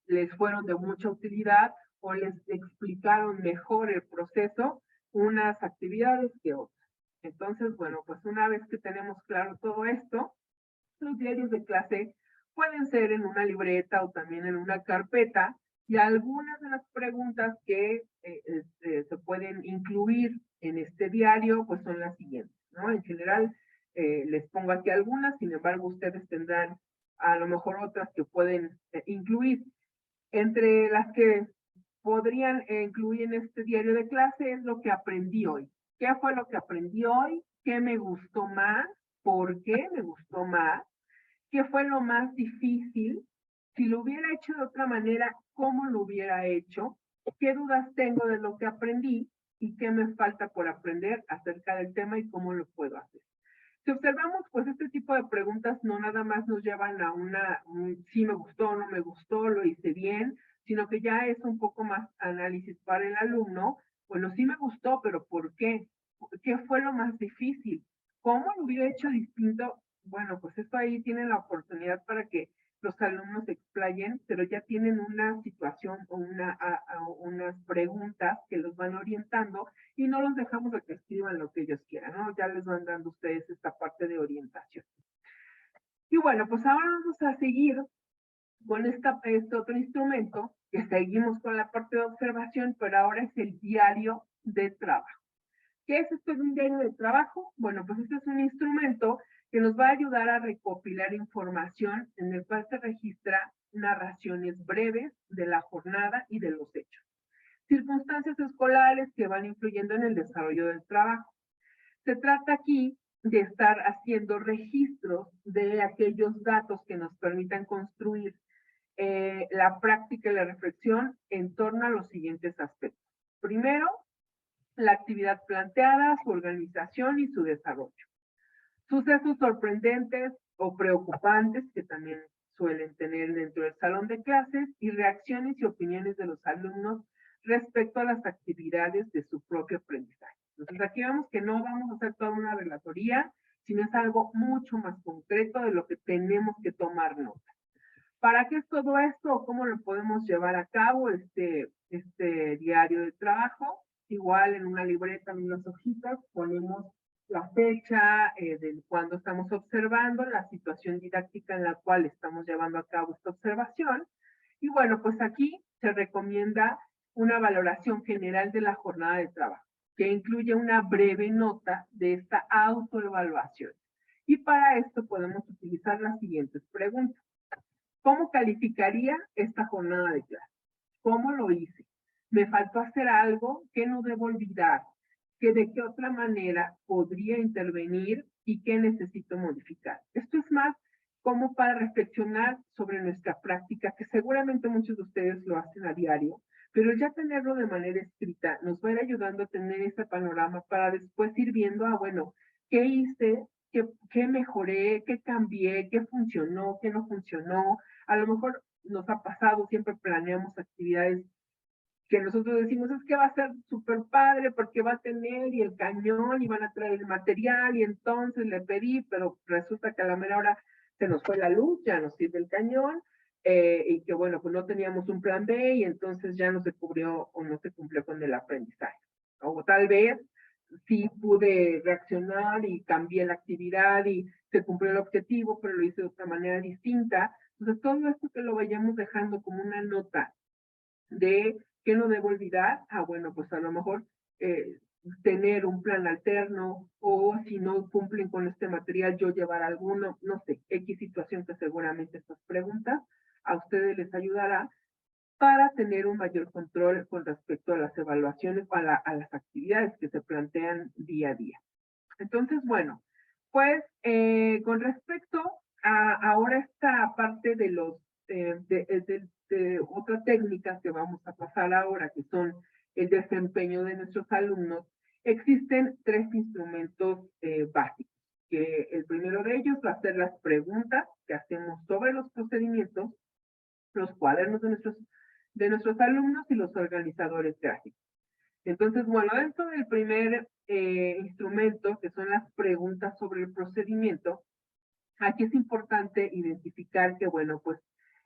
les fueron de mucha utilidad o les explicaron mejor el proceso, unas actividades que otras. Entonces, bueno, pues una vez que tenemos claro todo esto, los diarios de clase pueden ser en una libreta o también en una carpeta y algunas de las preguntas que se pueden incluir en este diario pues son las siguientes, ¿no? En general les pongo aquí algunas, sin embargo ustedes tendrán a lo mejor otras que pueden incluir. Entre las que podrían incluir en este diario de clase es lo que aprendí hoy. ¿Qué fue lo que aprendí hoy? ¿Qué me gustó más? ¿Por qué me gustó más? ¿Qué fue lo más difícil? Si lo hubiera hecho de otra manera, ¿cómo lo hubiera hecho? ¿Qué dudas tengo de lo que aprendí? ¿Y qué me falta por aprender acerca del tema y cómo lo puedo hacer? Si observamos, pues este tipo de preguntas no nada más nos llevan a sí me gustó, no me gustó, lo hice bien, sino que ya es un poco más análisis para el alumno. Bueno, sí me gustó, pero ¿por qué? ¿Qué fue lo más difícil? ¿Cómo lo hubiera hecho distinto? Bueno, pues esto ahí tienen la oportunidad para que los alumnos se explayen, pero ya tienen una situación o unas preguntas que los van orientando y no los dejamos de que escriban lo que ellos quieran, ¿no? Ya les van dando ustedes esta parte de orientación. Y bueno, pues ahora vamos a seguir con este otro instrumento, que seguimos con la parte de observación, pero ahora es el diario de trabajo. ¿Qué es esto de un diario de trabajo? Bueno, pues este es un instrumento que nos va a ayudar a recopilar información en el cual se registra narraciones breves de la jornada y de los hechos. Circunstancias escolares que van influyendo en el desarrollo del trabajo. Se trata aquí de estar haciendo registros de aquellos datos que nos permitan construir la práctica y la reflexión en torno a los siguientes aspectos. Primero, la actividad planteada, su organización y su desarrollo. Sucesos sorprendentes o preocupantes que también suelen tener dentro del salón de clases y reacciones y opiniones de los alumnos respecto a las actividades de su propio aprendizaje. Entonces aquí vemos que no vamos a hacer toda una relatoría, sino es algo mucho más concreto de lo que tenemos que tomar nota. ¿Para qué es todo esto? ¿Cómo lo podemos llevar a cabo este diario de trabajo? Igual en una libreta, en unas hojitas, ponemos la fecha de cuando estamos observando, la situación didáctica en la cual estamos llevando a cabo esta observación. Y bueno, pues aquí se recomienda una valoración general de la jornada de trabajo, que incluye una breve nota de esta autoevaluación. Y para esto podemos utilizar las siguientes preguntas. ¿Cómo calificaría esta jornada de clase? ¿Cómo lo hice? ¿Me faltó hacer algo que no debo olvidar? ¿Que de qué otra manera podría intervenir y qué necesito modificar? Esto es más como para reflexionar sobre nuestra práctica, que seguramente muchos de ustedes lo hacen a diario, pero ya tenerlo de manera escrita nos va a ir ayudando a tener ese panorama para después ir viendo, bueno, ¿qué hice? ¿Qué mejoré? ¿Qué cambié? ¿Qué funcionó? ¿Qué no funcionó? A lo mejor nos ha pasado, siempre planeamos actividades que nosotros decimos es que va a ser súper padre porque va a tener y el cañón y van a traer el material y entonces le pedí, pero resulta que a la mera hora se nos fue la luz, ya no sirve el cañón y que bueno, pues no teníamos un plan B y entonces ya no se cubrió o no se cumplió con el aprendizaje. O tal vez sí pude reaccionar y cambié la actividad y se cumplió el objetivo, pero lo hice de otra manera distinta. Entonces todo esto que lo vayamos dejando como una nota de qué no debo olvidar, bueno, pues a lo mejor tener un plan alterno o si no cumplen con este material, yo llevar alguno, no sé, X situación que seguramente estas preguntas a ustedes les ayudará para tener un mayor control con respecto a las evaluaciones o a las actividades que se plantean día a día. Entonces, bueno, pues con respecto a ahora esta parte de los de otra técnica que vamos a pasar ahora, que son el desempeño de nuestros alumnos, existen 3 instrumentos básicos. Que el primero de ellos va a ser las preguntas que hacemos sobre los procedimientos, los cuadernos de nuestros alumnos y los organizadores gráficos. Entonces, bueno, dentro del primer instrumento, que son las preguntas sobre el procedimiento, aquí es importante identificar que, bueno, pues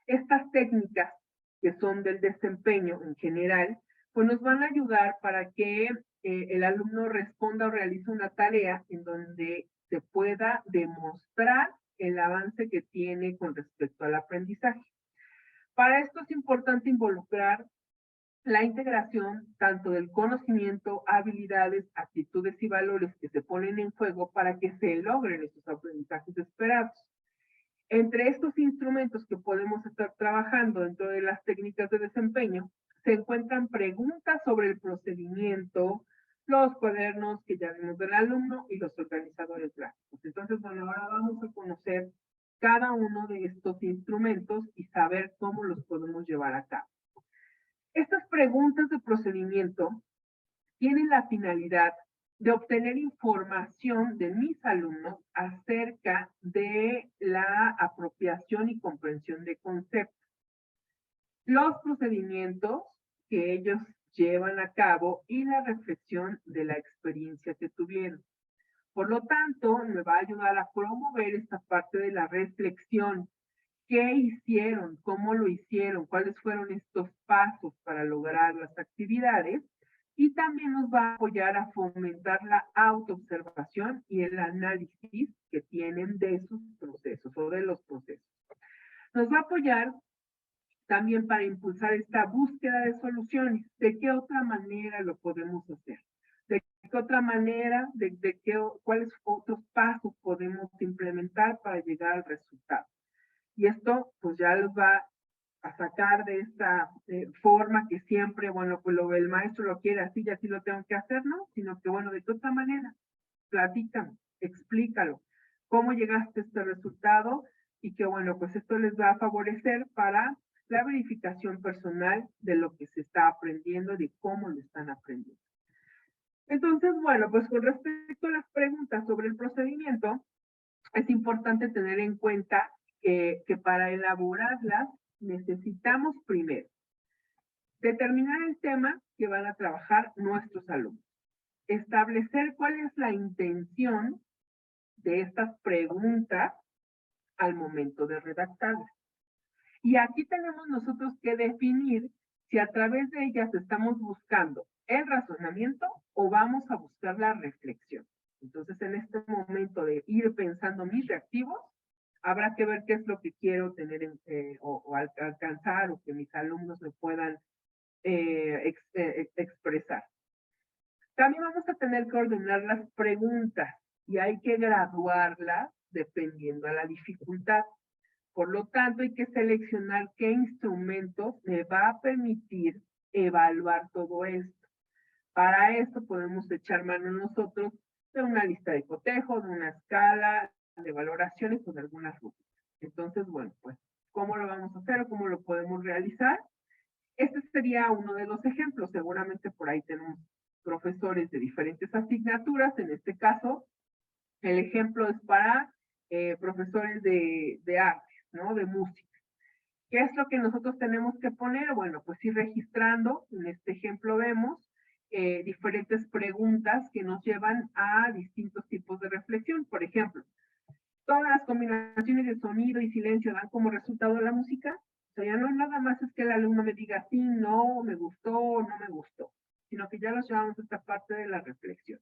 estas técnicas que son del desempeño en general, pues nos van a ayudar para que el alumno responda o realice una tarea en donde se pueda demostrar el avance que tiene con respecto al aprendizaje. Para esto es importante involucrar la integración tanto del conocimiento, habilidades, actitudes y valores que se ponen en juego para que se logren esos aprendizajes esperados. Entre estos instrumentos que podemos estar trabajando dentro de las técnicas de desempeño, se encuentran preguntas sobre el procedimiento, los cuadernos que ya vimos del alumno y los organizadores gráficos. Entonces, bueno, ahora vamos a conocer cada uno de estos instrumentos y saber cómo los podemos llevar a cabo. Estas preguntas de procedimiento tienen la finalidad de obtener información de mis alumnos acerca de la apropiación y comprensión de conceptos. Los procedimientos que ellos llevan a cabo y la reflexión de la experiencia que tuvieron. Por lo tanto, me va a ayudar a promover esta parte de la reflexión. ¿Qué hicieron? ¿Cómo lo hicieron? ¿Cuáles fueron estos pasos para lograr las actividades? Y también nos va a apoyar a fomentar la autoobservación y el análisis que tienen de sus procesos o de los procesos. Nos va a apoyar también para impulsar esta búsqueda de soluciones. ¿De qué otra manera lo podemos hacer? ¿De qué otra manera? ¿Cuáles otros pasos podemos implementar para llegar al resultado? Y esto pues ya los va a sacar de esta forma que siempre, bueno, pues el maestro lo quiere así y así lo tengo que hacer, ¿no? Sino que, bueno, de qué otra manera, platícame, explícalo, cómo llegaste a este resultado y que, bueno, pues esto les va a favorecer para la verificación personal de lo que se está aprendiendo, de cómo lo están aprendiendo. Entonces, bueno, pues con respecto a las preguntas sobre el procedimiento, es importante tener en cuenta que para elaborarlas necesitamos primero determinar el tema que van a trabajar nuestros alumnos, establecer cuál es la intención de estas preguntas al momento de redactarlas. Y aquí tenemos nosotros que definir si a través de ellas estamos buscando el razonamiento o vamos a buscar la reflexión. Entonces, en este momento de ir pensando mis reactivos, habrá que ver qué es lo que quiero tener o alcanzar o que mis alumnos me puedan expresar. También vamos a tener que ordenar las preguntas y hay que graduarlas dependiendo a la dificultad. Por lo tanto, hay que seleccionar qué instrumento me va a permitir evaluar todo esto. Para esto podemos echar mano nosotros de una lista de cotejo, de una escala de valoraciones o de algunas rúbricas. Entonces, bueno, pues, ¿cómo lo vamos a hacer o cómo lo podemos realizar? Este sería uno de los ejemplos. Seguramente por ahí tenemos profesores de diferentes asignaturas. En este caso, el ejemplo es para profesores de artes, ¿no? De música. ¿Qué es lo que nosotros tenemos que poner? Bueno, pues ir registrando. En este ejemplo vemos diferentes preguntas que nos llevan a distintos tipos de reflexión. Por ejemplo, ¿todas las combinaciones de sonido y silencio dan como resultado la música? O sea, ya no nada más es que el alumno me diga sí, no, me gustó, no me gustó, sino que ya los llevamos a esta parte de la reflexión.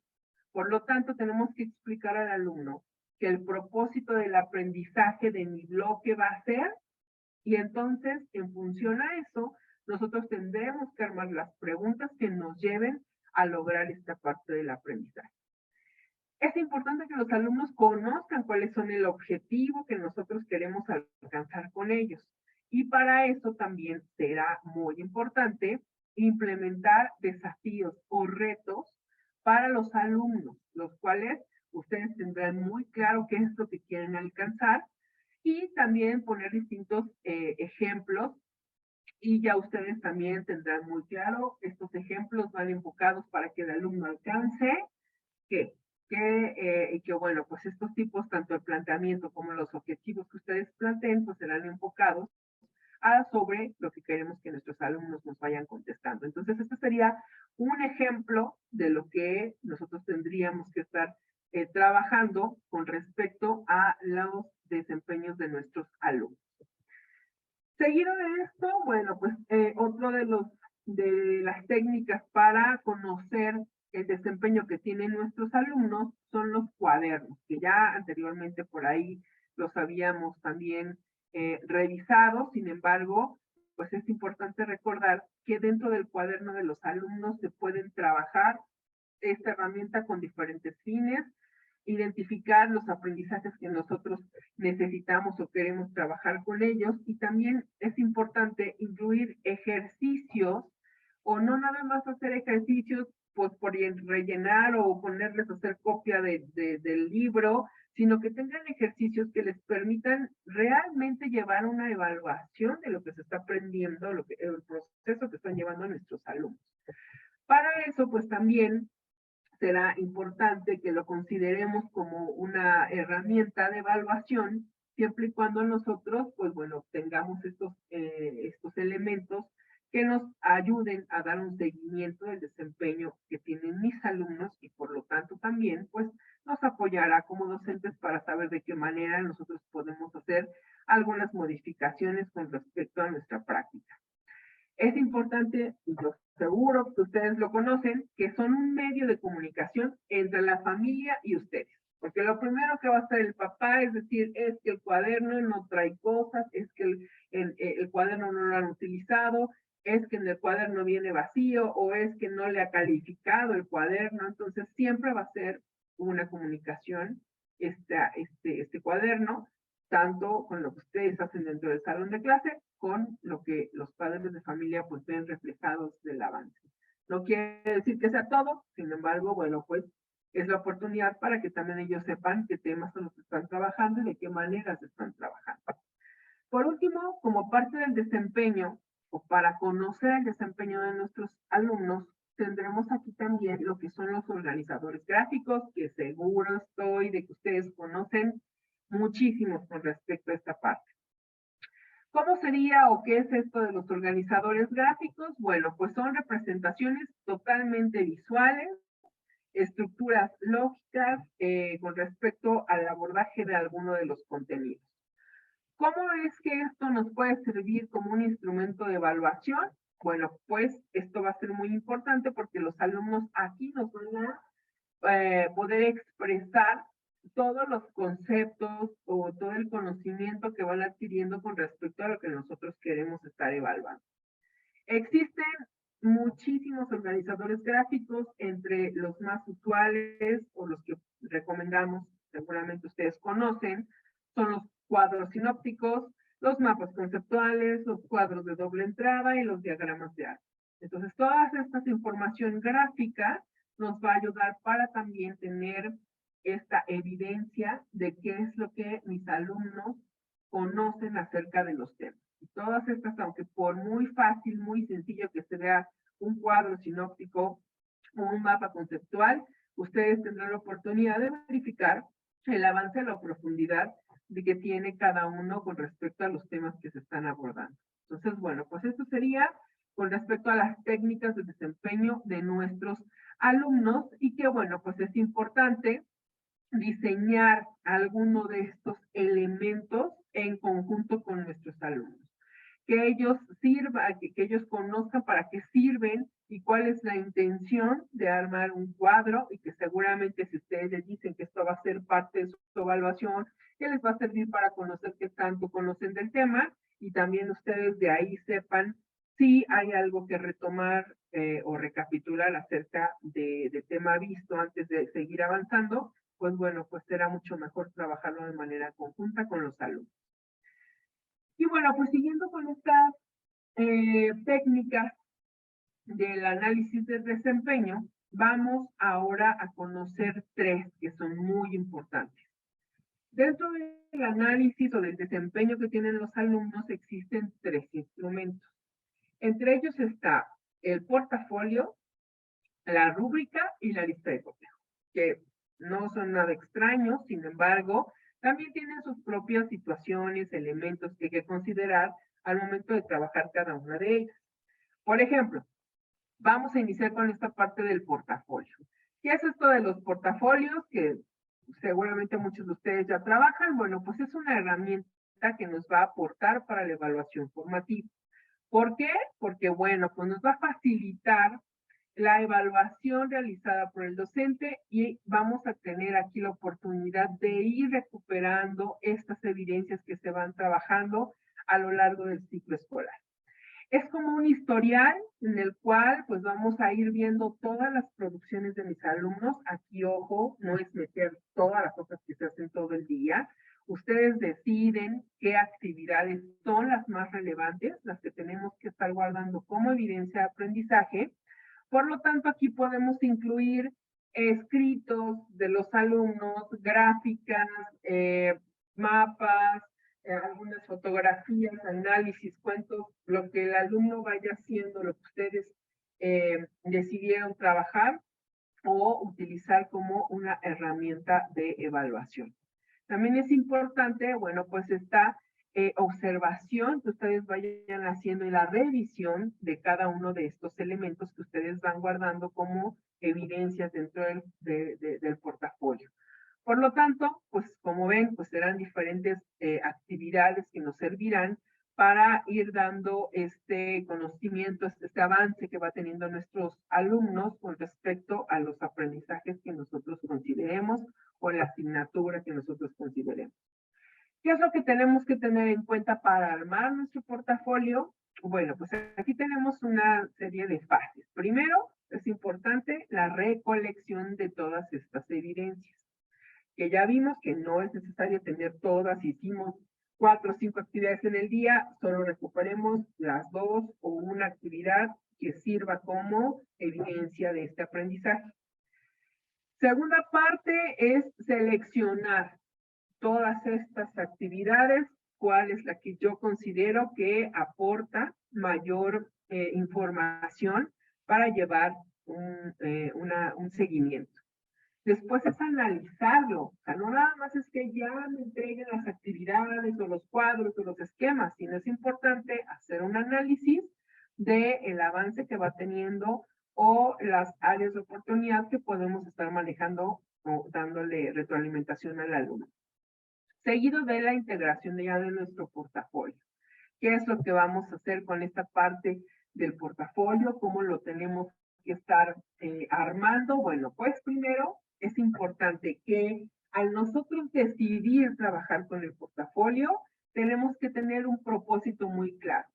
Por lo tanto, tenemos que explicar al alumno que el propósito del aprendizaje de mi bloque va a ser, y entonces, en función a eso, nosotros tendremos que armar las preguntas que nos lleven a lograr esta parte del aprendizaje. Es importante que los alumnos conozcan cuáles son el objetivo que nosotros queremos alcanzar con ellos. Y para eso también será muy importante implementar desafíos o retos para los alumnos, los cuales ustedes tendrán muy claro qué es lo que quieren alcanzar, y también poner distintos ejemplos, y ya ustedes también tendrán muy claro, estos ejemplos van enfocados para que el alumno alcance que bueno, pues estos tipos, tanto el planteamiento como los objetivos que ustedes planteen, pues serán enfocados sobre lo que queremos que nuestros alumnos nos vayan contestando. Entonces, este sería un ejemplo de lo que nosotros tendríamos que estar trabajando con respecto a los desempeños de nuestros alumnos. Seguido de esto, bueno, pues otro de las técnicas para conocer el desempeño que tienen nuestros alumnos son los cuadernos, que ya anteriormente por ahí los habíamos también revisado. Sin embargo, pues es importante recordar que dentro del cuaderno de los alumnos se pueden trabajar esta herramienta con diferentes fines, identificar los aprendizajes que nosotros necesitamos o queremos trabajar con ellos, y también es importante incluir ejercicios, o no nada más hacer ejercicios pues por rellenar o ponerles a hacer copia del libro, sino que tengan ejercicios que les permitan realmente llevar una evaluación de lo que se está aprendiendo, el proceso que están llevando nuestros alumnos. Para eso, pues también será importante que lo consideremos como una herramienta de evaluación, siempre y cuando nosotros, pues bueno, tengamos estos elementos que nos ayuden a dar un seguimiento del desempeño que tienen mis alumnos, y por lo tanto también, pues, nos apoyará como docentes para saber de qué manera nosotros podemos hacer algunas modificaciones con respecto a nuestra práctica. Es importante, y yo seguro que ustedes lo conocen, que son un medio de comunicación entre la familia y ustedes. Porque lo primero que va a hacer el papá es decir, es que el cuaderno no trae cosas, es que el cuaderno no lo han utilizado, es que en el cuaderno viene vacío, o es que no le ha calificado el cuaderno. Entonces siempre va a ser una comunicación este cuaderno, tanto con lo que ustedes hacen dentro del salón de clase, con lo que los padres de familia pues ven reflejados del avance. No quiere decir que sea todo, sin embargo, bueno, pues es la oportunidad para que también ellos sepan qué temas son los que están trabajando y de qué maneras están trabajando. Por último, como parte del desempeño, o para conocer el desempeño de nuestros alumnos, tendremos aquí también lo que son los organizadores gráficos, que seguro estoy de que ustedes conocen muchísimos con respecto a esta parte. ¿Cómo sería o qué es esto de los organizadores gráficos? Bueno, pues son representaciones totalmente visuales, estructuras lógicas con respecto al abordaje de alguno de los contenidos. ¿Cómo es que esto nos puede servir como un instrumento de evaluación? Bueno, pues esto va a ser muy importante porque los alumnos aquí nos van a poder expresar todos los conceptos o todo el conocimiento que van adquiriendo con respecto a lo que nosotros queremos estar evaluando. Existen muchísimos organizadores gráficos, entre los más usuales o los que recomendamos, seguramente ustedes conocen, son los cuadros sinópticos, los mapas conceptuales, los cuadros de doble entrada y los diagramas de arte. Entonces, todas estas información gráfica nos va a ayudar para también tener esta evidencia de qué es lo que mis alumnos conocen acerca de los temas. Y todas estas, aunque por muy fácil, muy sencillo que se vea un cuadro sinóptico o un mapa conceptual, ustedes tendrán la oportunidad de verificar el avance a la profundidad de que tiene cada uno con respecto a los temas que se están abordando. Entonces, bueno, pues esto sería con respecto a las técnicas de desempeño de nuestros alumnos y que, bueno, pues es importante diseñar alguno de estos elementos en conjunto con nuestros alumnos. Que ellos sirvan, que ellos conozcan para qué sirven y cuál es la intención de armar un cuadro y que seguramente si ustedes les dicen que esto va a ser parte de su evaluación, que les va a servir para conocer qué tanto conocen del tema y también ustedes de ahí sepan si hay algo que retomar o recapitular acerca del tema visto antes de seguir avanzando, pues bueno, pues será mucho mejor trabajarlo de manera conjunta con los alumnos. Y bueno, pues siguiendo con estas técnicas del análisis de desempeño, vamos ahora a conocer tres que son muy importantes. Dentro del análisis o del desempeño que tienen los alumnos existen tres instrumentos. Entre ellos está el portafolio, la rúbrica y la lista de cotejo, que no son nada extraños, sin embargo, también tienen sus propias situaciones, elementos que hay que considerar al momento de trabajar cada una de ellas. Por ejemplo, vamos a iniciar con esta parte del portafolio. ¿Qué es esto de los portafolios? Que seguramente muchos de ustedes ya trabajan. Bueno, pues es una herramienta que nos va a aportar para la evaluación formativa. ¿Por qué? Porque, bueno, pues nos va a facilitar la evaluación realizada por el docente y vamos a tener aquí la oportunidad de ir recuperando estas evidencias que se van trabajando a lo largo del ciclo escolar. Es como un historial en el cual pues vamos a ir viendo todas las producciones de mis alumnos. Aquí, ojo, no es meter todas las cosas que se hacen todo el día. Ustedes deciden qué actividades son las más relevantes, las que tenemos que estar guardando como evidencia de aprendizaje. Por lo tanto, aquí podemos incluir escritos de los alumnos, gráficas, mapas, algunas fotografías, análisis, cuentos, lo que el alumno vaya haciendo, lo que ustedes decidieron trabajar o utilizar como una herramienta de evaluación. También es importante, bueno, pues esta observación que ustedes vayan haciendo y la revisión de cada uno de estos elementos que ustedes van guardando como evidencias dentro del portafolio. Por lo tanto, pues como ven, pues serán diferentes actividades que nos servirán para ir dando este conocimiento, este avance que va teniendo nuestros alumnos con respecto a los aprendizajes que nosotros consideremos o la asignatura que nosotros consideremos. ¿Qué es lo que tenemos que tener en cuenta para armar nuestro portafolio? Bueno, pues aquí tenemos una serie de fases. Primero, es importante la recolección de todas estas evidencias, que ya vimos que no es necesario tener todas, hicimos 4 o 5 actividades en el día, solo recuperemos las 2 o una actividad que sirva como evidencia de este aprendizaje. Segunda parte es seleccionar todas estas actividades, cuál es la que yo considero que aporta mayor información para llevar un seguimiento. Después es analizarlo, o sea, no nada más es que ya me entreguen las actividades o los cuadros o los esquemas, sino es importante hacer un análisis del avance que va teniendo o las áreas de oportunidad que podemos estar manejando o dándole retroalimentación al alumno. Seguido de la integración ya de nuestro portafolio. ¿Qué es lo que vamos a hacer con esta parte del portafolio? ¿Cómo lo tenemos que estar armando? Bueno, pues primero es importante que al nosotros decidir trabajar con el portafolio, tenemos que tener un propósito muy claro.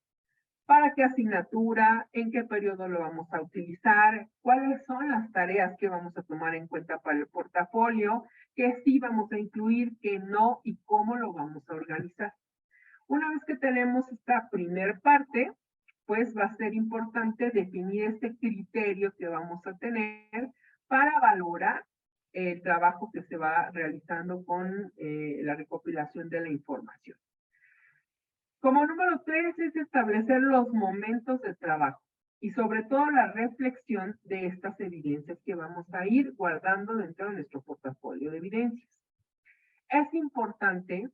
¿Para qué asignatura? ¿En qué periodo lo vamos a utilizar? ¿Cuáles son las tareas que vamos a tomar en cuenta para el portafolio? ¿Qué sí vamos a incluir, qué no y cómo lo vamos a organizar? Una vez que tenemos esta primer parte, pues va a ser importante definir este criterio que vamos a tener para valorar el trabajo que se va realizando con la recopilación de la información. Como número 3 es establecer los momentos de trabajo y sobre todo la reflexión de estas evidencias que vamos a ir guardando dentro de nuestro portafolio de evidencias. Es importante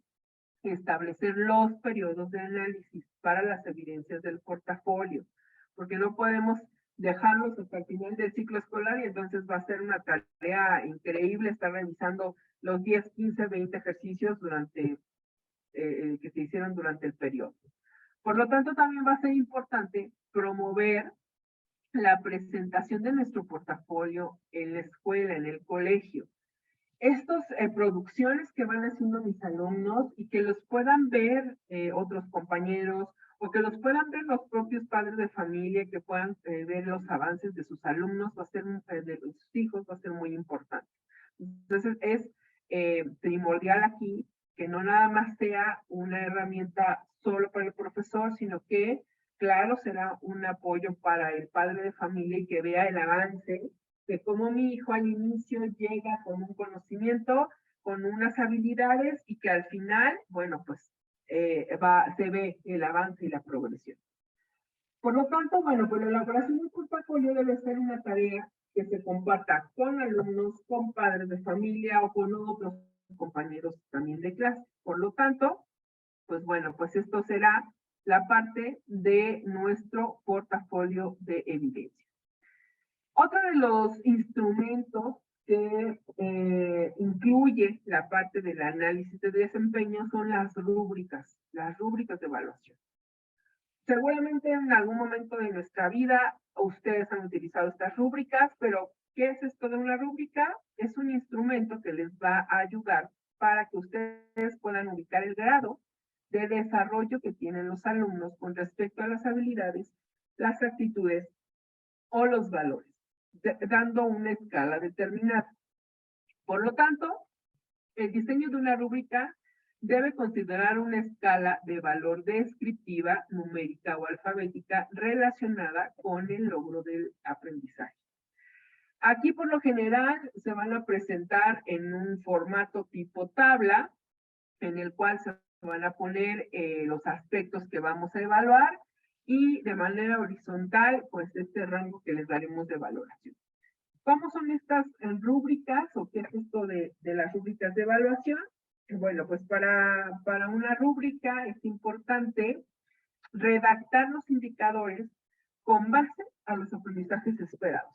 establecer los periodos de análisis para las evidencias del portafolio, porque no podemos dejarlos hasta el final del ciclo escolar y entonces va a ser una tarea increíble estar revisando los 10, 15, 20 ejercicios durante, que se hicieron durante el periodo. Por lo tanto, también va a ser importante promover la presentación de nuestro portafolio en la escuela, en el colegio. Estas producciones que van haciendo mis alumnos y que los puedan ver otros compañeros o que los puedan ver los propios padres de familia, que puedan ver los avances de sus alumnos, va a ser, de sus hijos, va a ser muy importante. Entonces es primordial aquí que no nada más sea una herramienta solo para el profesor, sino que, claro, será un apoyo para el padre de familia y que vea el avance de cómo mi hijo al inicio llega con un conocimiento, con unas habilidades y que al final, bueno, pues se ve el avance y la progresión. Por lo tanto, bueno, pues la elaboración de un portafolio debe ser una tarea que se comparta con alumnos, con padres de familia o con otros compañeros también de clase. Por lo tanto, pues bueno, pues esto será la parte de nuestro portafolio de evidencia. Otro de los instrumentos que incluye la parte del análisis de desempeño son las rúbricas de evaluación. Seguramente en algún momento de nuestra vida ustedes han utilizado estas rúbricas, pero ¿qué es esto de una rúbrica? Es un instrumento que les va a ayudar para que ustedes puedan ubicar el grado de desarrollo que tienen los alumnos con respecto a las habilidades, las actitudes o los valores, dando una escala determinada. Por lo tanto, el diseño de una rúbrica debe considerar una escala de valor descriptiva, numérica o alfabética relacionada con el logro del aprendizaje. Aquí, por lo general, se van a presentar en un formato tipo tabla, en el cual se van a poner los aspectos que vamos a evaluar y de manera horizontal, pues este rango que les daremos de valoración. ¿Cómo son estas rúbricas o qué es esto de las rúbricas de evaluación? Bueno, pues para una rúbrica es importante redactar los indicadores con base a los aprendizajes esperados.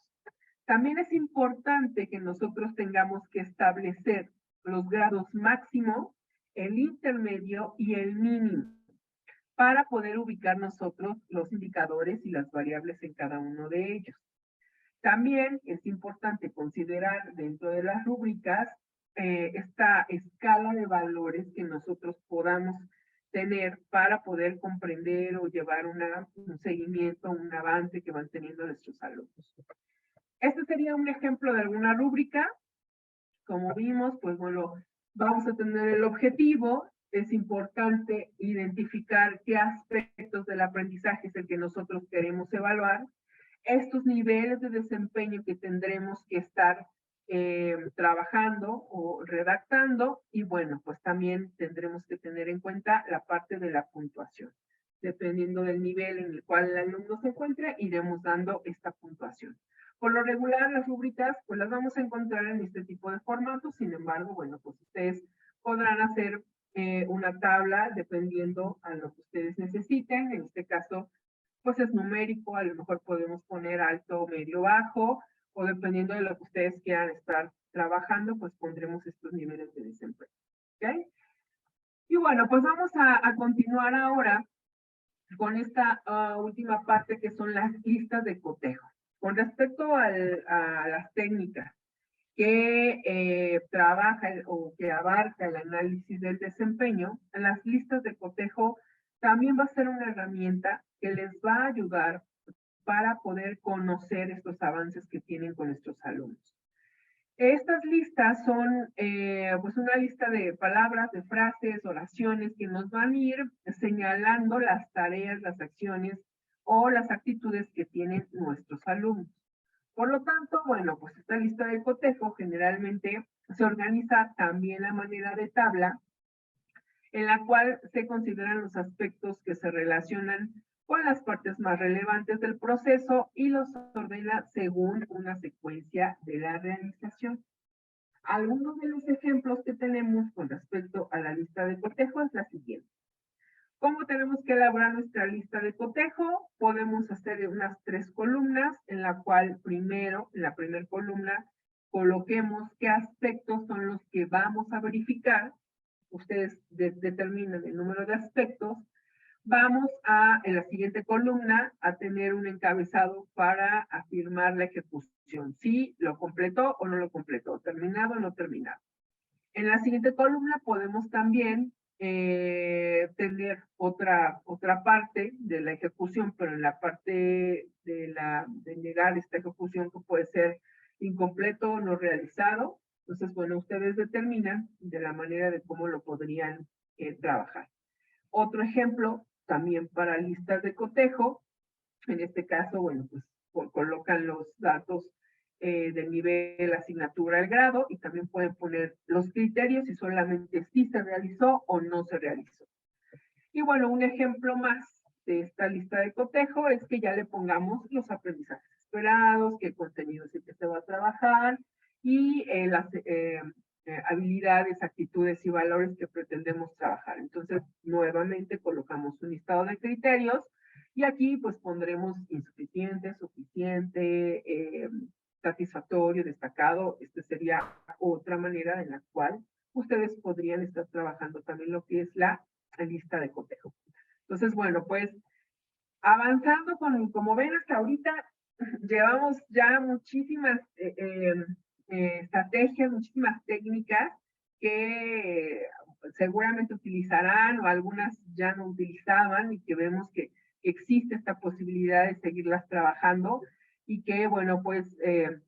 También es importante que nosotros tengamos que establecer los grados máximo, el intermedio y el mínimo para poder ubicar nosotros los indicadores y las variables en cada uno de ellos. También es importante considerar dentro de las rúbricas esta escala de valores que nosotros podamos tener para poder comprender o llevar un seguimiento, un avance que van teniendo nuestros alumnos. Este sería un ejemplo de alguna rúbrica. Como vimos, pues bueno, vamos a tener el objetivo. Es importante identificar qué aspectos del aprendizaje es el que nosotros queremos evaluar. Estos niveles de desempeño que tendremos que estar trabajando o redactando y bueno, pues también tendremos que tener en cuenta la parte de la puntuación. Dependiendo del nivel en el cual el alumno se encuentre, iremos dando esta puntuación. Por lo regular, las rúbricas, pues las vamos a encontrar en este tipo de formatos, sin embargo, bueno, pues ustedes podrán hacer una tabla dependiendo a lo que ustedes necesiten. En este caso, pues es numérico, a lo mejor podemos poner alto, medio, bajo, o dependiendo de lo que ustedes quieran estar trabajando, pues pondremos estos niveles de desempeño. ¿Okay? Y bueno, pues vamos a continuar ahora con esta última parte que son las listas de cotejo. Con respecto a las técnicas que trabaja o que abarca el análisis del desempeño, las listas de cotejo también va a ser una herramienta que les va a ayudar para poder conocer estos avances que tienen con nuestros alumnos. Estas listas son pues una lista de palabras, de frases, oraciones que nos van a ir señalando las tareas, las acciones o las actitudes que tienen nuestros alumnos. Por lo tanto, bueno, pues esta lista de cotejo generalmente se organiza también a manera de tabla, en la cual se consideran los aspectos que se relacionan con las partes más relevantes del proceso y los ordena según una secuencia de la realización. Algunos de los ejemplos que tenemos con respecto a la lista de cotejo es la siguiente. ¿Cómo tenemos que elaborar nuestra lista de cotejo? Podemos hacer unas 3 columnas, en la cual primero, en la primera columna, coloquemos qué aspectos son los que vamos a verificar. Ustedes determinan el número de aspectos. Vamos a, en la siguiente columna, a tener un encabezado para afirmar la ejecución. Si lo completó o no lo completó, terminado o no terminado. En la siguiente columna podemos también tener otra parte de la ejecución, pero en la parte de negar esta ejecución que puede ser incompleto o no realizado. Entonces, bueno, ustedes determinan de la manera de cómo lo podrían trabajar. Otro ejemplo, también para listas de cotejo, en este caso, bueno, pues colocan los datos del nivel, asignatura, el grado, y también pueden poner los criterios y solamente si se realizó o no se realizó. Y bueno, un ejemplo más de esta lista de cotejo es que ya le pongamos los aprendizajes esperados, qué contenido es el que se va a trabajar y las habilidades, actitudes y valores que pretendemos trabajar. Entonces, nuevamente colocamos un listado de criterios y aquí pues pondremos insuficiente, suficiente, satisfactorio, destacado. Esta sería otra manera en la cual ustedes podrían estar trabajando también lo que es la lista de cotejo. Entonces, bueno, pues avanzando como ven hasta ahorita, llevamos ya muchísimas estrategias, muchísimas técnicas que seguramente utilizarán o algunas ya no utilizaban y que vemos que existe esta posibilidad de seguirlas trabajando y que, bueno, pues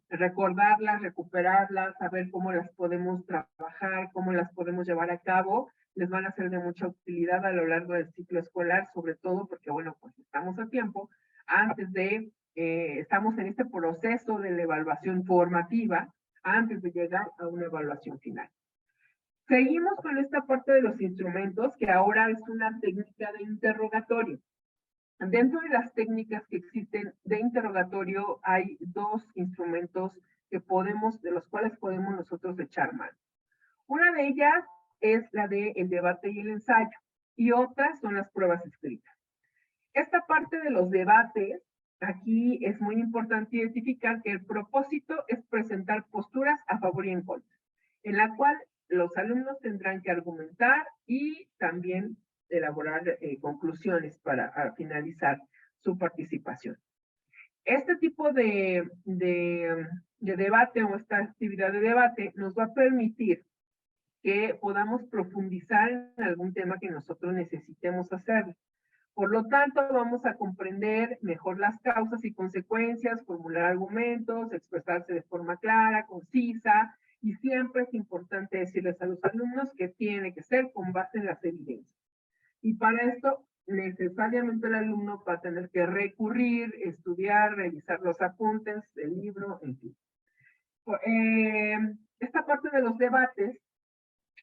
recordarlas, recuperarlas, saber cómo las podemos trabajar, cómo las podemos llevar a cabo, les van a ser de mucha utilidad a lo largo del ciclo escolar, sobre todo porque, bueno, pues estamos a tiempo, antes de, estamos en este proceso de la evaluación formativa, antes de llegar a una evaluación final. Seguimos con esta parte de los instrumentos, que ahora es una técnica de interrogatorio. Dentro de las técnicas que existen de interrogatorio hay 2 instrumentos de los cuales podemos nosotros echar mano. Una de ellas es la del debate y el ensayo, y otras son las pruebas escritas. Esta parte de los debates, aquí es muy importante identificar que el propósito es presentar posturas a favor y en contra, en la cual los alumnos tendrán que argumentar y también elaborar conclusiones para finalizar su participación. Este tipo de debate o esta actividad de debate nos va a permitir que podamos profundizar en algún tema que nosotros necesitemos hacer. Por lo tanto, vamos a comprender mejor las causas y consecuencias, formular argumentos, expresarse de forma clara, concisa, y siempre es importante decirles a los alumnos que tiene que ser con base en las evidencias. Y para esto, necesariamente el alumno va a tener que recurrir, estudiar, revisar los apuntes del libro, en fin. Esta parte de los debates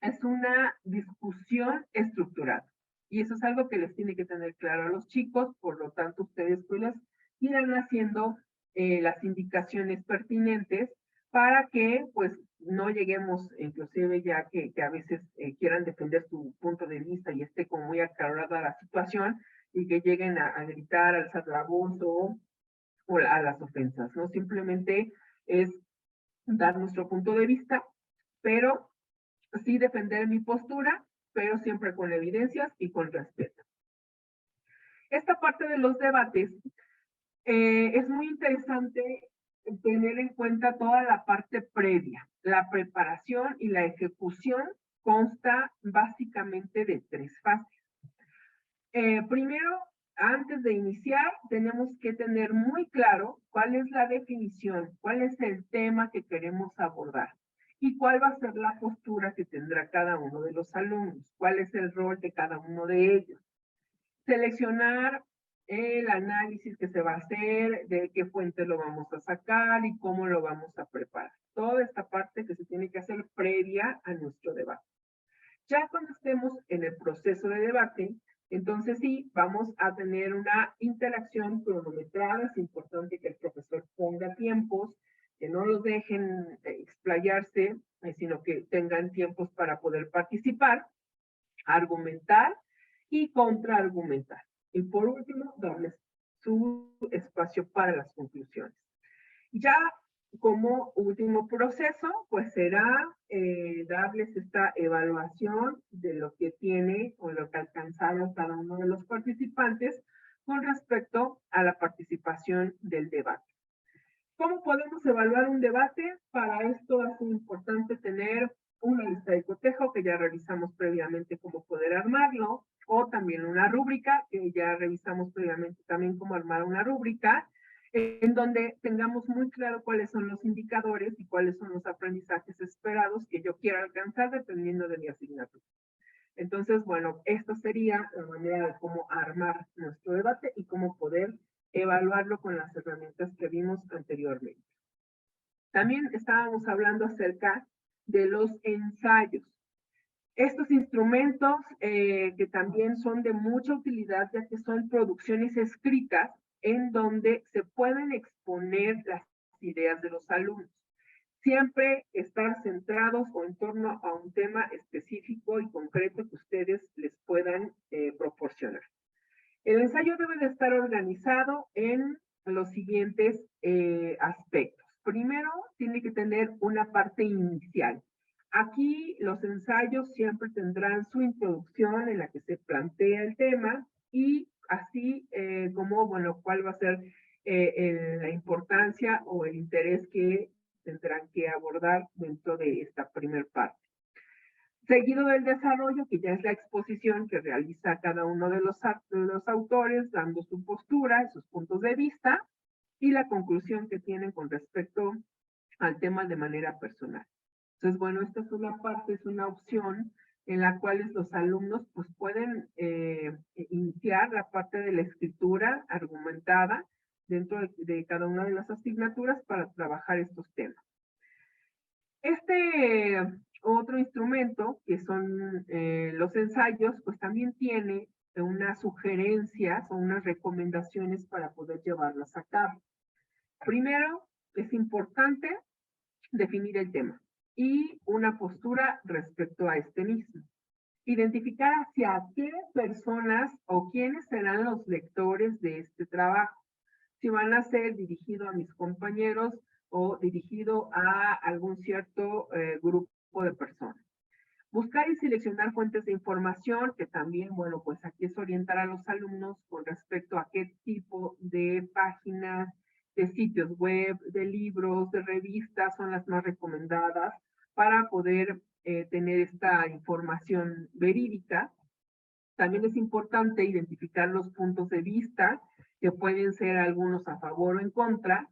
es una discusión estructurada. Y eso es algo que les tiene que tener claro a los chicos, por lo tanto ustedes pues les irán haciendo las indicaciones pertinentes para que pues no lleguemos, inclusive ya que a veces quieran defender su punto de vista y esté como muy acalorada la situación y que lleguen a gritar, a alzar la voz o a las ofensas, ¿no? Simplemente es dar nuestro punto de vista, pero sí defender mi postura, pero siempre con evidencias y con respeto. Esta parte de los debates es muy interesante tener en cuenta toda la parte previa. La preparación y la ejecución consta básicamente de 3 fases. Primero, antes de iniciar, tenemos que tener muy claro cuál es la definición, cuál es el tema que queremos abordar y cuál va a ser la postura que tendrá cada uno de los alumnos, cuál es el rol de cada uno de ellos. Seleccionar el análisis que se va a hacer, de qué fuente lo vamos a sacar y cómo lo vamos a preparar. Toda esta parte que se tiene que hacer previa a nuestro debate. Ya cuando estemos en el proceso de debate, entonces sí, vamos a tener una interacción cronometrada. Es importante que el profesor ponga tiempos que no los dejen explayarse, sino que tengan tiempos para poder participar, argumentar y contraargumentar. Y por último, darles su espacio para las conclusiones. Ya como último proceso, pues será darles esta evaluación de lo que tiene o lo que alcanzaron cada uno de los participantes con respecto a la participación del debate. ¿Cómo podemos evaluar un debate? Para esto es importante tener una lista de cotejo que ya revisamos previamente cómo poder armarlo, o también una rúbrica que ya revisamos previamente también cómo armar una rúbrica, en donde tengamos muy claro cuáles son los indicadores y cuáles son los aprendizajes esperados que yo quiero alcanzar dependiendo de mi asignatura. Entonces, bueno, esta sería la manera de cómo armar nuestro debate y cómo poder evaluarlo con las herramientas que vimos anteriormente. También estábamos hablando acerca de los ensayos. Estos instrumentos que también son de mucha utilidad, ya que son producciones escritas en donde se pueden exponer las ideas de los alumnos. Siempre estar centrados o en torno a un tema específico y concreto que ustedes les puedan proporcionar. El ensayo debe de estar organizado en los siguientes aspectos. Primero, tiene que tener una parte inicial. Aquí los ensayos siempre tendrán su introducción en la que se plantea el tema y así como, bueno, cuál va a ser la importancia o el interés que tendrán que abordar dentro de esta primera parte. Seguido del desarrollo, que ya es la exposición que realiza cada uno de los autores, dando su postura, sus puntos de vista, y la conclusión que tienen con respecto al tema de manera personal. Entonces, bueno, esta es una parte, es una opción en la cual los alumnos pues, pueden iniciar la parte de la escritura argumentada dentro de cada una de las asignaturas para trabajar estos temas. Este otro instrumento, que son los ensayos, pues también tiene unas sugerencias o unas recomendaciones para poder llevarlas a cabo. Primero, es importante definir el tema y una postura respecto a este mismo. Identificar hacia qué personas o quiénes serán los lectores de este trabajo. Si van a ser dirigido a mis compañeros o dirigido a algún cierto grupo de personas. Buscar y seleccionar fuentes de información, que también, bueno, pues aquí es orientar a los alumnos con respecto a qué tipo de páginas, de sitios web, de libros, de revistas son las más recomendadas para poder tener esta información verídica. También es importante identificar los puntos de vista, que pueden ser algunos a favor o en contra,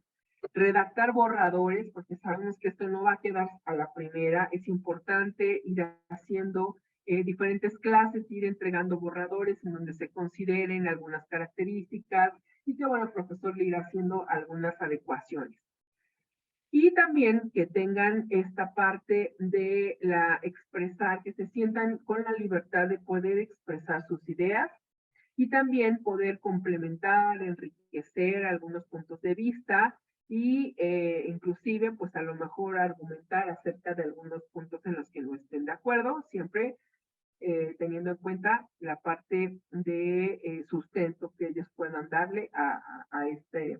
redactar borradores, porque sabemos que esto no va a quedar a la primera, es importante ir haciendo diferentes clases, ir entregando borradores en donde se consideren algunas características y que, bueno, el profesor le irá haciendo algunas adecuaciones. Y también que tengan esta parte de la expresar, que se sientan con la libertad de poder expresar sus ideas y también poder complementar, enriquecer algunos puntos de vista y inclusive pues a lo mejor argumentar acerca de algunos puntos en los que no estén de acuerdo, siempre teniendo en cuenta la parte de sustento que ellos puedan darle a este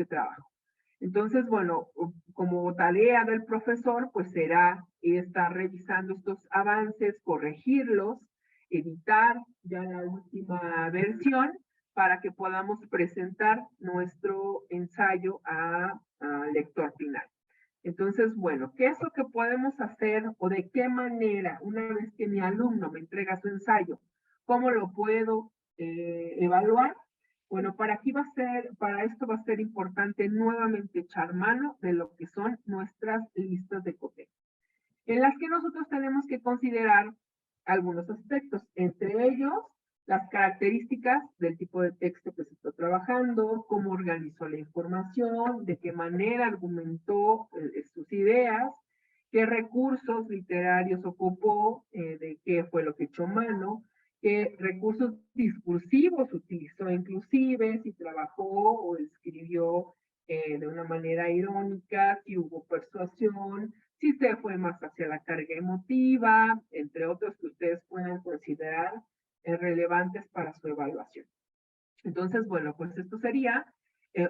trabajo. Entonces, bueno, como tarea del profesor, pues será estar revisando estos avances, corregirlos, editar ya la última versión para que podamos presentar nuestro ensayo al lector final. Entonces, bueno, ¿qué es lo que podemos hacer o de qué manera, una vez que mi alumno me entrega su ensayo, cómo lo puedo evaluar? Bueno, para esto va a ser importante nuevamente echar mano de lo que son nuestras listas de cotejo, en las que nosotros tenemos que considerar algunos aspectos, entre ellos las características del tipo de texto que se está trabajando, cómo organizó la información, de qué manera argumentó sus ideas, qué recursos literarios ocupó, de qué fue lo que echó mano, qué recursos discursivos utilizó inclusive, si trabajó o escribió de una manera irónica, si hubo persuasión, si se fue más hacia la carga emotiva, entre otros que ustedes puedan considerar relevantes para su evaluación. Entonces, bueno, pues esto sería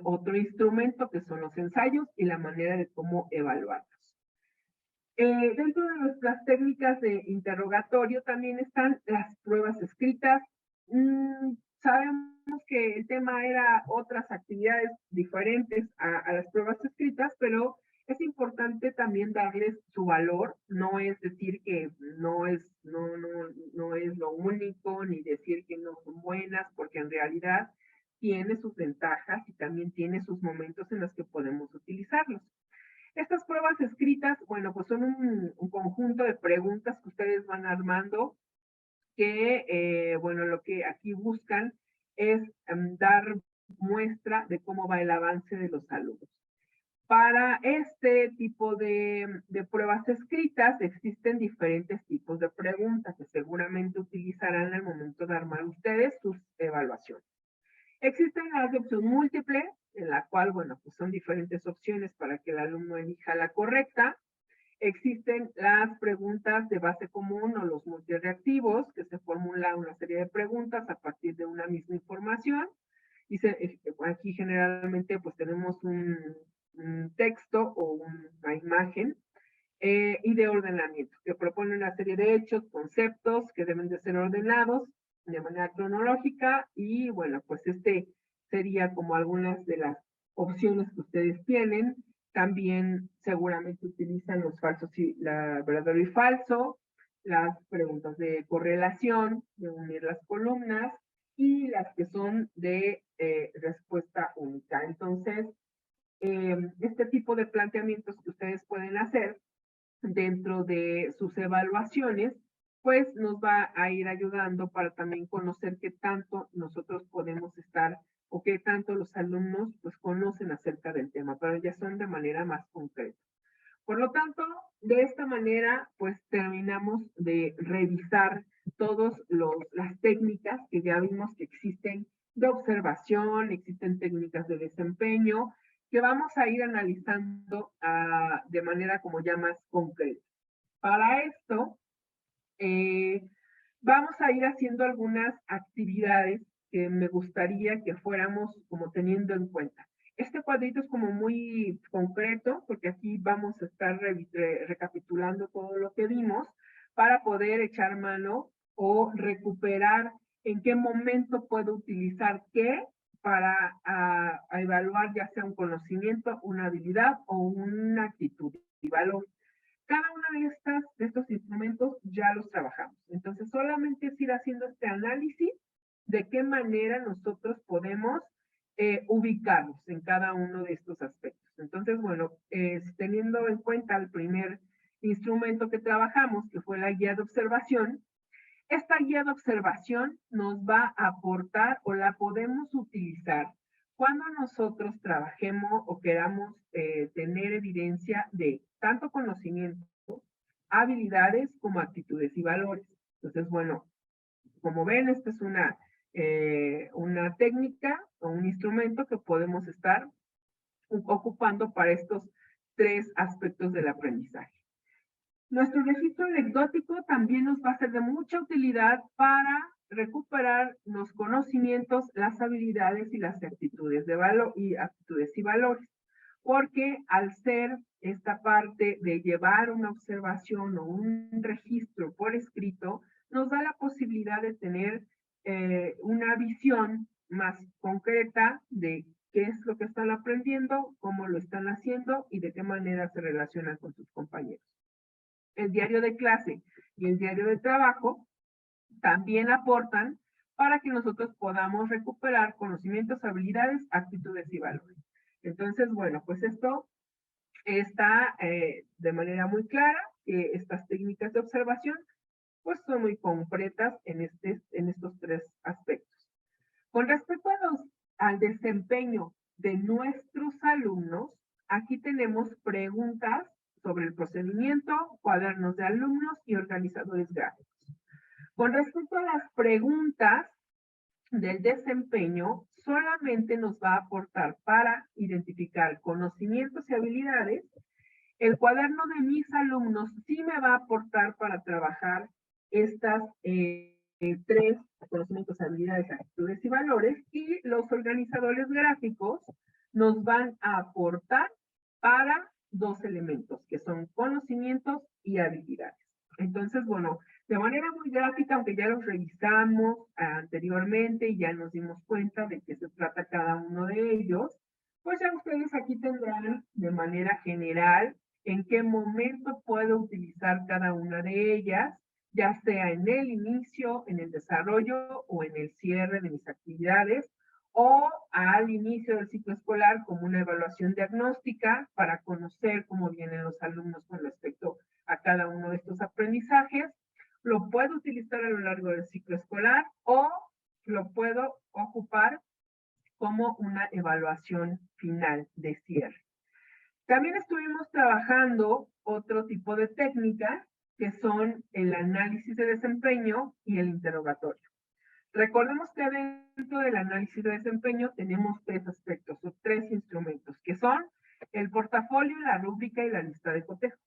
otro instrumento que son los ensayos y la manera de cómo evaluarlos. Dentro de nuestras técnicas de interrogatorio también están las pruebas escritas. Sabemos que el tema era otras actividades diferentes a las pruebas escritas, pero es importante también darles su valor. No es decir que no es lo único, ni decir que no son buenas, porque en realidad tiene sus ventajas y también tiene sus momentos en los que podemos utilizarlos. Estas pruebas escritas, bueno, pues son un conjunto de preguntas que ustedes van armando que, bueno, lo que aquí buscan es dar muestra de cómo va el avance de los alumnos. Para este tipo de pruebas escritas existen diferentes tipos de preguntas que seguramente utilizarán al momento de armar ustedes sus evaluaciones. Existen las de opción múltiple, en la cual, bueno, pues son diferentes opciones para que el alumno elija la correcta. Existen las preguntas de base común o los multireactivos, que se formula una serie de preguntas a partir de una misma información. Y aquí generalmente pues tenemos un texto o una imagen y de ordenamiento, que propone una serie de hechos, conceptos que deben de ser ordenados de manera cronológica y bueno, pues este sería como algunas de las opciones que ustedes tienen. También seguramente utilizan los falsos y la verdadero y falso, las preguntas de correlación, de unir las columnas y las que son de respuesta única. Entonces, este tipo de planteamientos que ustedes pueden hacer dentro de sus evaluaciones, pues nos va a ir ayudando para también conocer qué tanto nosotros podemos estar o qué tanto los alumnos pues conocen acerca del tema, pero ya son de manera más concreta. Por lo tanto, de esta manera pues terminamos de revisar todas las técnicas que ya vimos que existen de observación, existen técnicas de desempeño, que vamos a ir analizando de manera como ya más concreta. Para esto, vamos a ir haciendo algunas actividades que me gustaría que fuéramos como teniendo en cuenta. Este cuadrito es como muy concreto, porque aquí vamos a estar recapitulando todo lo que vimos para poder echar mano o recuperar en qué momento puedo utilizar qué para evaluar ya sea un conocimiento, una habilidad o una actitud y valor. Cada uno de estos instrumentos ya los trabajamos. Entonces, solamente es ir haciendo este análisis de qué manera nosotros podemos ubicarnos en cada uno de estos aspectos. Entonces, bueno, teniendo en cuenta el primer instrumento que trabajamos, que fue la guía de observación, esta guía de observación nos va a aportar o la podemos utilizar cuando nosotros trabajemos o queramos tener evidencia de tanto conocimiento, habilidades como actitudes y valores. Entonces, bueno, como ven, esta es una técnica o un instrumento que podemos estar ocupando para estos tres aspectos del aprendizaje. Nuestro registro anecdótico también nos va a ser de mucha utilidad para recuperar los conocimientos, las habilidades y las actitudes y valores. Porque al ser esta parte de llevar una observación o un registro por escrito, nos da la posibilidad de tener una visión más concreta de qué es lo que están aprendiendo, cómo lo están haciendo y de qué manera se relacionan con sus compañeros. El diario de clase y el diario de trabajo también aportan para que nosotros podamos recuperar conocimientos, habilidades, actitudes y valores. Entonces, bueno, pues esto está de manera muy clara, que estas técnicas de observación pues son muy concretas en estos tres aspectos. Con respecto al desempeño de nuestros alumnos, aquí tenemos preguntas sobre el procedimiento, cuadernos de alumnos y organizadores gráficos. Con respecto a las preguntas del desempeño, solamente nos va a aportar para identificar conocimientos y habilidades, el cuaderno de mis alumnos sí me va a aportar para trabajar estas tres conocimientos, habilidades, actitudes y valores, y los organizadores gráficos nos van a aportar para dos elementos, que son conocimientos y habilidades. Entonces, bueno, de manera muy gráfica, aunque ya los revisamos anteriormente y ya nos dimos cuenta de qué se trata cada uno de ellos, pues ya ustedes aquí tendrán de manera general en qué momento puedo utilizar cada una de ellas, ya sea en el inicio, en el desarrollo o en el cierre de mis actividades, o al inicio del ciclo escolar como una evaluación diagnóstica para conocer cómo vienen los alumnos con respecto a cada uno de estos aprendizajes. Lo puedo utilizar a lo largo del ciclo escolar o lo puedo ocupar como una evaluación final de cierre. También estuvimos trabajando otro tipo de técnicas que son el análisis de desempeño y el interrogatorio. Recordemos que dentro del análisis de desempeño tenemos tres aspectos o tres instrumentos, que son el portafolio, la rúbrica y la lista de cotejo.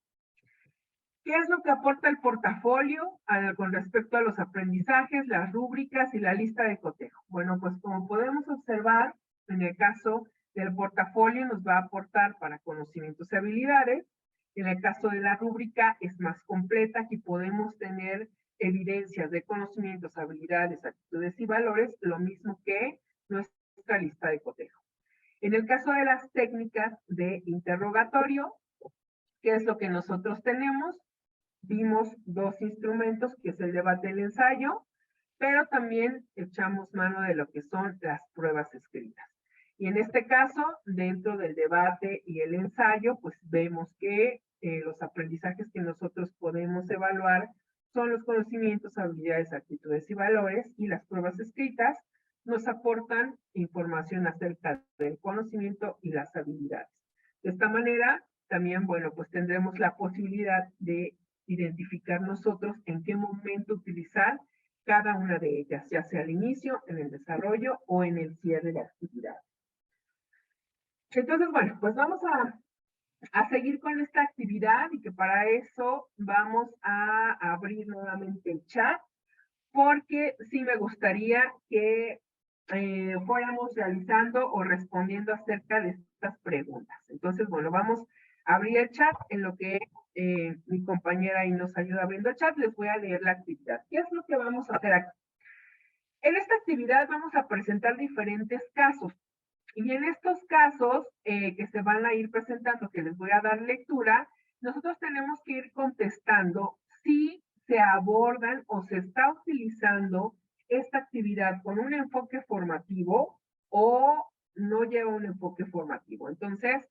¿Qué es lo que aporta el portafolio con respecto a los aprendizajes, las rúbricas y la lista de cotejo? Bueno, pues como podemos observar, en el caso del portafolio nos va a aportar para conocimientos y habilidades. En el caso de la rúbrica es más completa, aquí podemos tener evidencias de conocimientos, habilidades, actitudes y valores, lo mismo que nuestra lista de cotejo. En el caso de las técnicas de interrogatorio, ¿qué es lo que nosotros tenemos? Vimos dos instrumentos, que es el debate y el ensayo, pero también echamos mano de lo que son las pruebas escritas. Y en este caso, dentro del debate y el ensayo, pues vemos que los aprendizajes que nosotros podemos evaluar son los conocimientos, habilidades, actitudes y valores, y las pruebas escritas nos aportan información acerca del conocimiento y las habilidades. De esta manera, también, bueno, pues tendremos la posibilidad de identificar nosotros en qué momento utilizar cada una de ellas, ya sea al inicio, en el desarrollo o en el cierre de actividad. Entonces, bueno, pues vamos a seguir con esta actividad y que para eso vamos a abrir nuevamente el chat, porque sí me gustaría que fuéramos realizando o respondiendo acerca de estas preguntas. Entonces, bueno, vamos a abrir el chat en lo que mi compañera ahí nos ayuda abriendo el chat. Les voy a leer la actividad. ¿Qué es lo que vamos a hacer aquí? En esta actividad vamos a presentar diferentes casos. Y en estos casos que se van a ir presentando, que les voy a dar lectura, nosotros tenemos que ir contestando si se abordan o se está utilizando esta actividad con un enfoque formativo o no lleva un enfoque formativo. Entonces,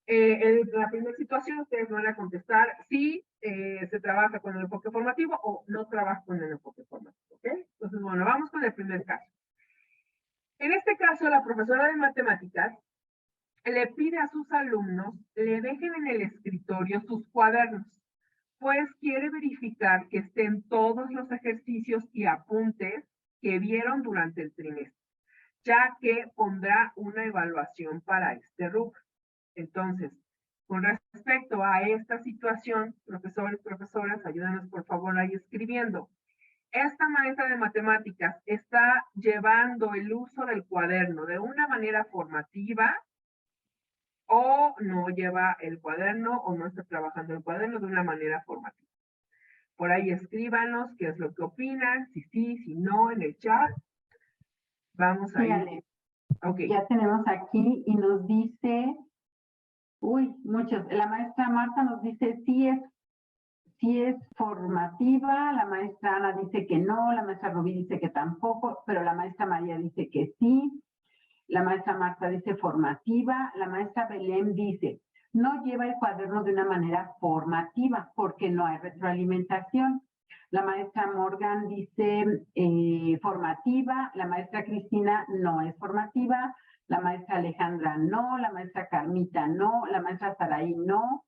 en la primera situación ustedes van a contestar si se trabaja con el enfoque formativo o no trabaja con el enfoque formativo. ¿Ok? Entonces, bueno, vamos con el primer caso. En este caso, la profesora de matemáticas le pide a sus alumnos le dejen en el escritorio sus cuadernos, pues quiere verificar que estén todos los ejercicios y apuntes que vieron durante el trimestre, ya que pondrá una evaluación para este rubro. Entonces, con respecto a esta situación, profesores, profesoras, ayúdanos por favor ahí escribiendo. Esta maestra de matemáticas está llevando el uso del cuaderno de una manera formativa o no lleva el cuaderno o no está trabajando el cuaderno de una manera formativa. Por ahí escríbanos qué es lo que opinan, si sí, si no, en el chat. Vamos a ir. Okay. Ya tenemos aquí y nos dice, muchos. La maestra Marta nos dice sí es formativa, la maestra Ana dice que no, la maestra Rubí dice que tampoco, pero la maestra María dice que sí, la maestra Marta dice formativa, la maestra Belén dice no lleva el cuaderno de una manera formativa porque no hay retroalimentación. La maestra Morgan dice formativa, la maestra Cristina no es formativa, la maestra Alejandra no, la maestra Carmita no, la maestra Saraí no.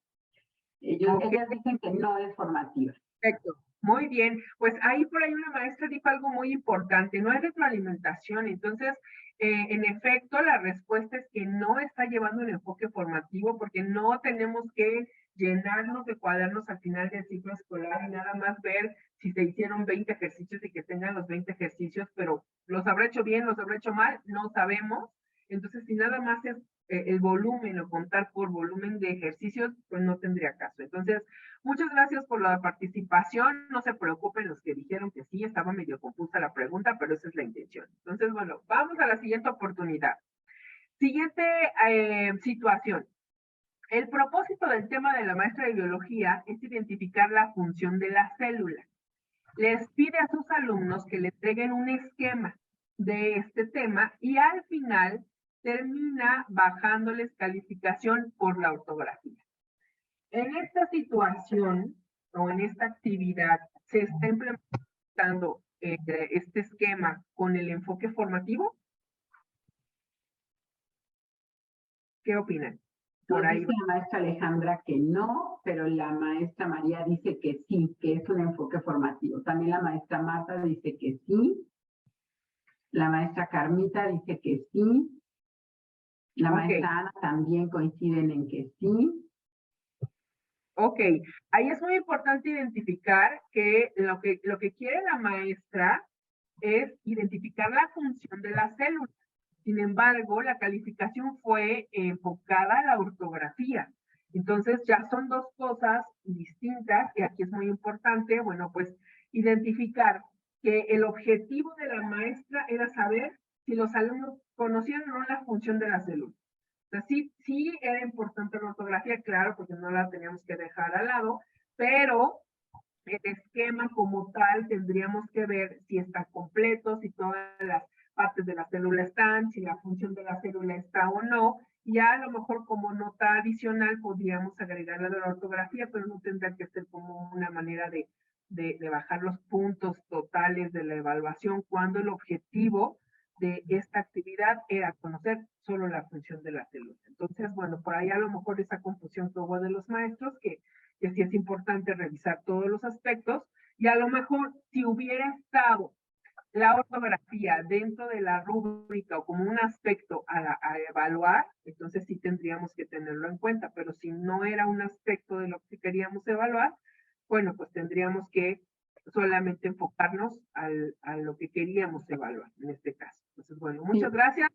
Ellas dicen que no es formativa. Perfecto. Muy bien, pues ahí por ahí una maestra dijo algo muy importante, no hay retroalimentación, entonces, en efecto, la respuesta es que no está llevando un enfoque formativo porque no tenemos que llenarnos de cuadernos al final del ciclo escolar y nada más ver si se hicieron 20 ejercicios y que tengan los 20 ejercicios, pero los habrá hecho bien, los habrá hecho mal, no sabemos. Entonces, si nada más es el volumen o contar por volumen de ejercicios, pues no tendría caso. Entonces, muchas gracias por la participación. No se preocupen los que dijeron que sí, estaba medio confusa la pregunta, pero esa es la intención. Entonces, bueno, vamos a la siguiente oportunidad. Siguiente situación. El propósito del tema de la maestra de biología es identificar la función de la célula. Les pide a sus alumnos que le entreguen un esquema de este tema y al final termina bajándoles calificación por la ortografía. En esta situación o en esta actividad se está implementando este esquema con el enfoque formativo. ¿Qué opinan? Nos dice la maestra Alejandra que no, pero la maestra María dice que sí, que es un enfoque formativo. También la maestra Marta dice que sí. La maestra Carmita dice que sí. La maestra Ana también coinciden en que sí. Ok, ahí es muy importante identificar que lo que quiere la maestra es identificar la función de la célula. Sin embargo, la calificación fue enfocada a la ortografía. Entonces, ya son dos cosas distintas y aquí es muy importante, bueno, pues identificar que el objetivo de la maestra era saber si los alumnos conocían o no la función de la célula. O sea, sí era importante la ortografía, claro, porque no la teníamos que dejar al lado, pero el esquema como tal tendríamos que ver si está completo, si todas las partes de la célula están, si la función de la célula está o no, y a lo mejor como nota adicional podríamos agregarle la ortografía, pero no tendrá que ser como una manera de bajar los puntos totales de la evaluación, cuando el objetivo de esta actividad era conocer solo la función de la célula. Entonces, bueno, por ahí a lo mejor esa confusión que hubo de los maestros, que sí es importante revisar todos los aspectos, y a lo mejor si hubiera estado la ortografía dentro de la rúbrica o como un aspecto a evaluar, entonces sí tendríamos que tenerlo en cuenta, pero si no era un aspecto de lo que queríamos evaluar, bueno, pues tendríamos que solamente enfocarnos a lo que queríamos evaluar en este caso. Entonces, bueno, muchas gracias.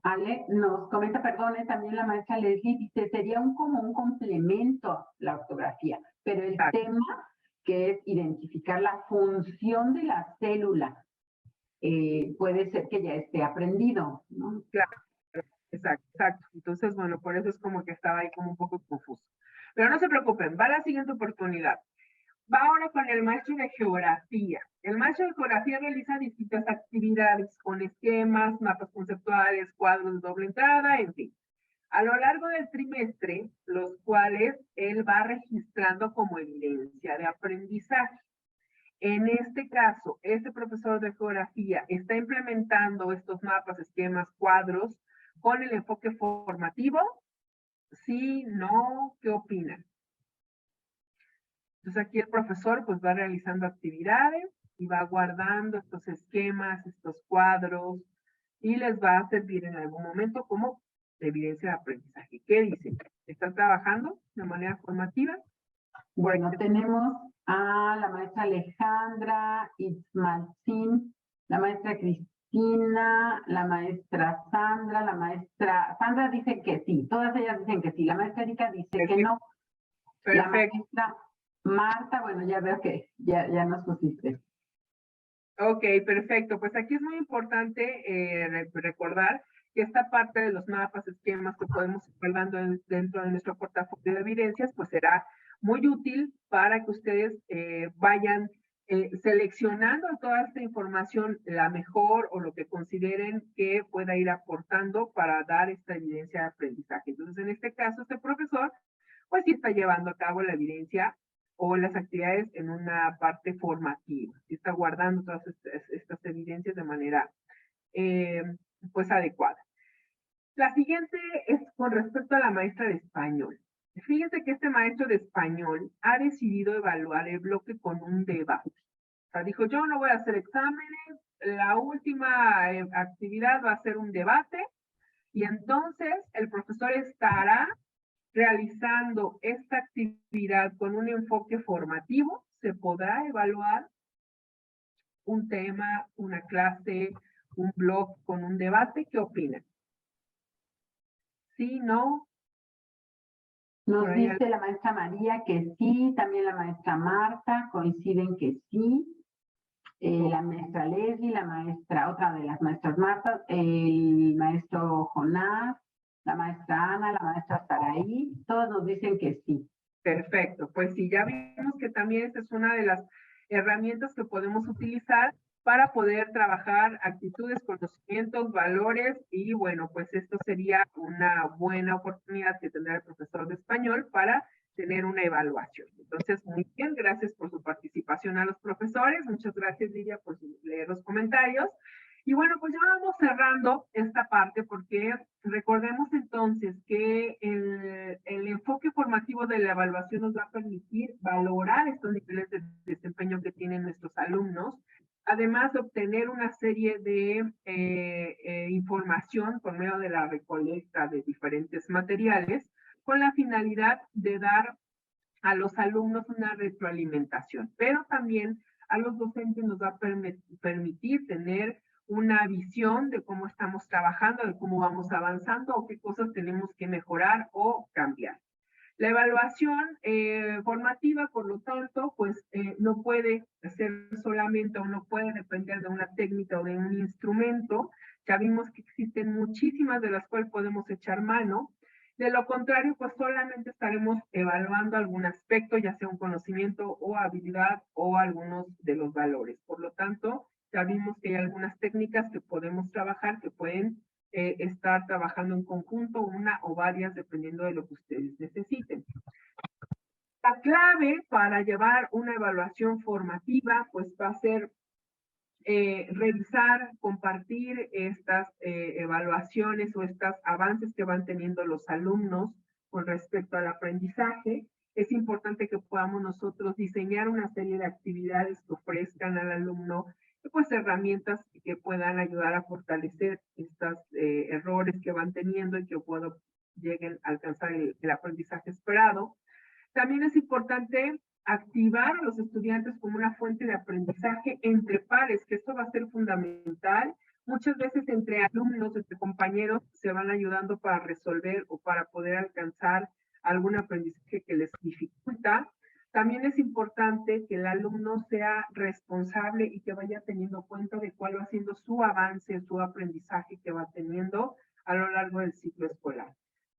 Ale nos comenta, perdone, también la maestra Leslie dice, sería como un complemento la ortografía, pero el tema que es identificar la función de la célula, puede ser que ya esté aprendido, ¿no? Claro, exacto. Entonces, bueno, por eso es como que estaba ahí como un poco confuso. Pero no se preocupen, va a la siguiente oportunidad. Va ahora con el maestro de geografía. El maestro de geografía realiza distintas actividades con esquemas, mapas conceptuales, cuadros de doble entrada, en fin. A lo largo del trimestre, los cuales él va registrando como evidencia de aprendizaje. En este caso, este profesor de geografía está implementando estos mapas, esquemas, cuadros con el enfoque formativo. Sí, no, ¿qué opinan? Entonces aquí el profesor pues va realizando actividades y va guardando estos esquemas, estos cuadros y les va a servir en algún momento como evidencia de aprendizaje. ¿Qué dicen? ¿Están trabajando de manera formativa? Bueno, tenemos a la maestra Alejandra, Itzmalcín, la maestra Cristina, la maestra Sandra dice que sí, todas ellas dicen que sí, la maestra Erika dice que no. Perfecto. La maestra Marta, bueno, ya veo que ya nos pusiste. Ok, perfecto. Pues aquí es muy importante recordar que esta parte de los mapas, esquemas que podemos ir guardando dentro de nuestro portafolio de evidencias, pues será muy útil para que ustedes vayan seleccionando toda esta información la mejor o lo que consideren que pueda ir aportando para dar esta evidencia de aprendizaje. Entonces, en este caso, este profesor, pues sí está llevando a cabo la evidencia o las actividades en una parte formativa. Sí está guardando todas estas evidencias de manera pues adecuada. La siguiente es con respecto a la maestra de español. fíjense que este maestro de español ha decidido evaluar el bloque con un debate. O sea, dijo, yo no voy a hacer exámenes, la última actividad va a ser un debate, y entonces el profesor estará realizando esta actividad con un enfoque formativo. Se podrá evaluar un tema, una clase, un blog con un debate. ¿Qué opinan? ¿Sí, no? Nos dice la maestra María que sí, también la maestra Marta coinciden que sí, la maestra Leslie, la maestra, otra de las maestras Marta, el maestro Jonás, la maestra Ana, la maestra Saraí, todos nos dicen que sí. Perfecto, pues sí, ya vimos que también esta es una de las herramientas que podemos utilizar para poder trabajar actitudes, conocimientos, valores, y bueno, pues esto sería una buena oportunidad que tendrá el profesor de español para tener una evaluación. Entonces, muy bien, gracias por su participación a los profesores, muchas gracias Lidia por leer los comentarios. Y bueno, pues ya vamos cerrando esta parte, porque recordemos entonces que el enfoque formativo de la evaluación nos va a permitir valorar estos niveles de desempeño que tienen nuestros alumnos, además de obtener una serie de información por medio de la recolecta de diferentes materiales, con la finalidad de dar a los alumnos una retroalimentación, pero también a los docentes nos va a permitir tener una visión de cómo estamos trabajando, de cómo vamos avanzando o qué cosas tenemos que mejorar o cambiar. La evaluación formativa, por lo tanto, pues no puede ser solamente o no puede depender de una técnica o de un instrumento. Ya vimos que existen muchísimas de las cuales podemos echar mano. De lo contrario, pues solamente estaremos evaluando algún aspecto, ya sea un conocimiento o habilidad o algunos de los valores. Por lo tanto, ya vimos que hay algunas técnicas que podemos trabajar, que pueden estar trabajando en conjunto, una o varias, dependiendo de lo que ustedes necesiten. La clave para llevar una evaluación formativa, pues va a ser revisar, compartir estas evaluaciones o estos avances que van teniendo los alumnos con respecto al aprendizaje. Es importante que podamos nosotros diseñar una serie de actividades que ofrezcan al alumno pues herramientas que puedan ayudar a fortalecer estos errores que van teniendo y que lleguen a alcanzar el aprendizaje esperado. También es importante activar a los estudiantes como una fuente de aprendizaje entre pares, que esto va a ser fundamental. Muchas veces entre alumnos, entre compañeros, se van ayudando para resolver o para poder alcanzar algún aprendizaje que les dificulta. También es importante que el alumno sea responsable y que vaya teniendo cuenta de cuál va siendo su avance, su aprendizaje que va teniendo a lo largo del ciclo escolar.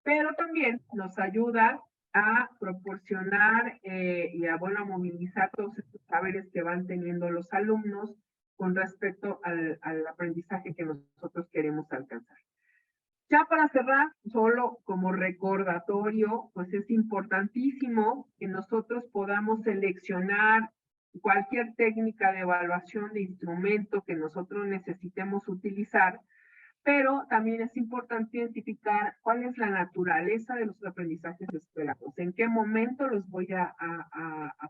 Pero también nos ayuda a proporcionar y a movilizar todos estos saberes que van teniendo los alumnos con respecto al aprendizaje que nosotros queremos alcanzar. Ya para cerrar, solo como recordatorio, pues es importantísimo que nosotros podamos seleccionar cualquier técnica de evaluación de instrumento que nosotros necesitemos utilizar, pero también es importante identificar cuál es la naturaleza de los aprendizajes esperados, en qué momento los voy a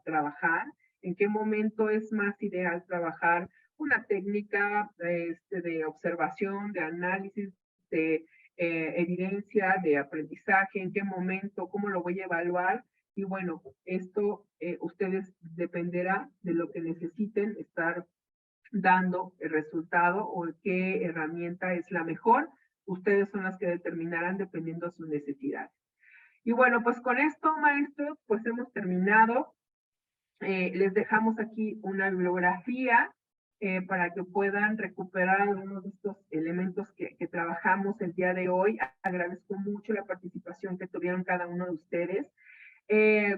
trabajar, en qué momento es más ideal trabajar una técnica de observación, de análisis, de evidencia, de aprendizaje, en qué momento, cómo lo voy a evaluar. Y bueno, esto ustedes dependerá de lo que necesiten estar dando el resultado o qué herramienta es la mejor. Ustedes son las que determinarán dependiendo de sus necesidades. Y bueno, pues con esto, maestros, pues hemos terminado. Les dejamos aquí una bibliografía para que puedan recuperar algunos de estos elementos que trabajamos el día de hoy. Agradezco mucho la participación que tuvieron cada uno de ustedes.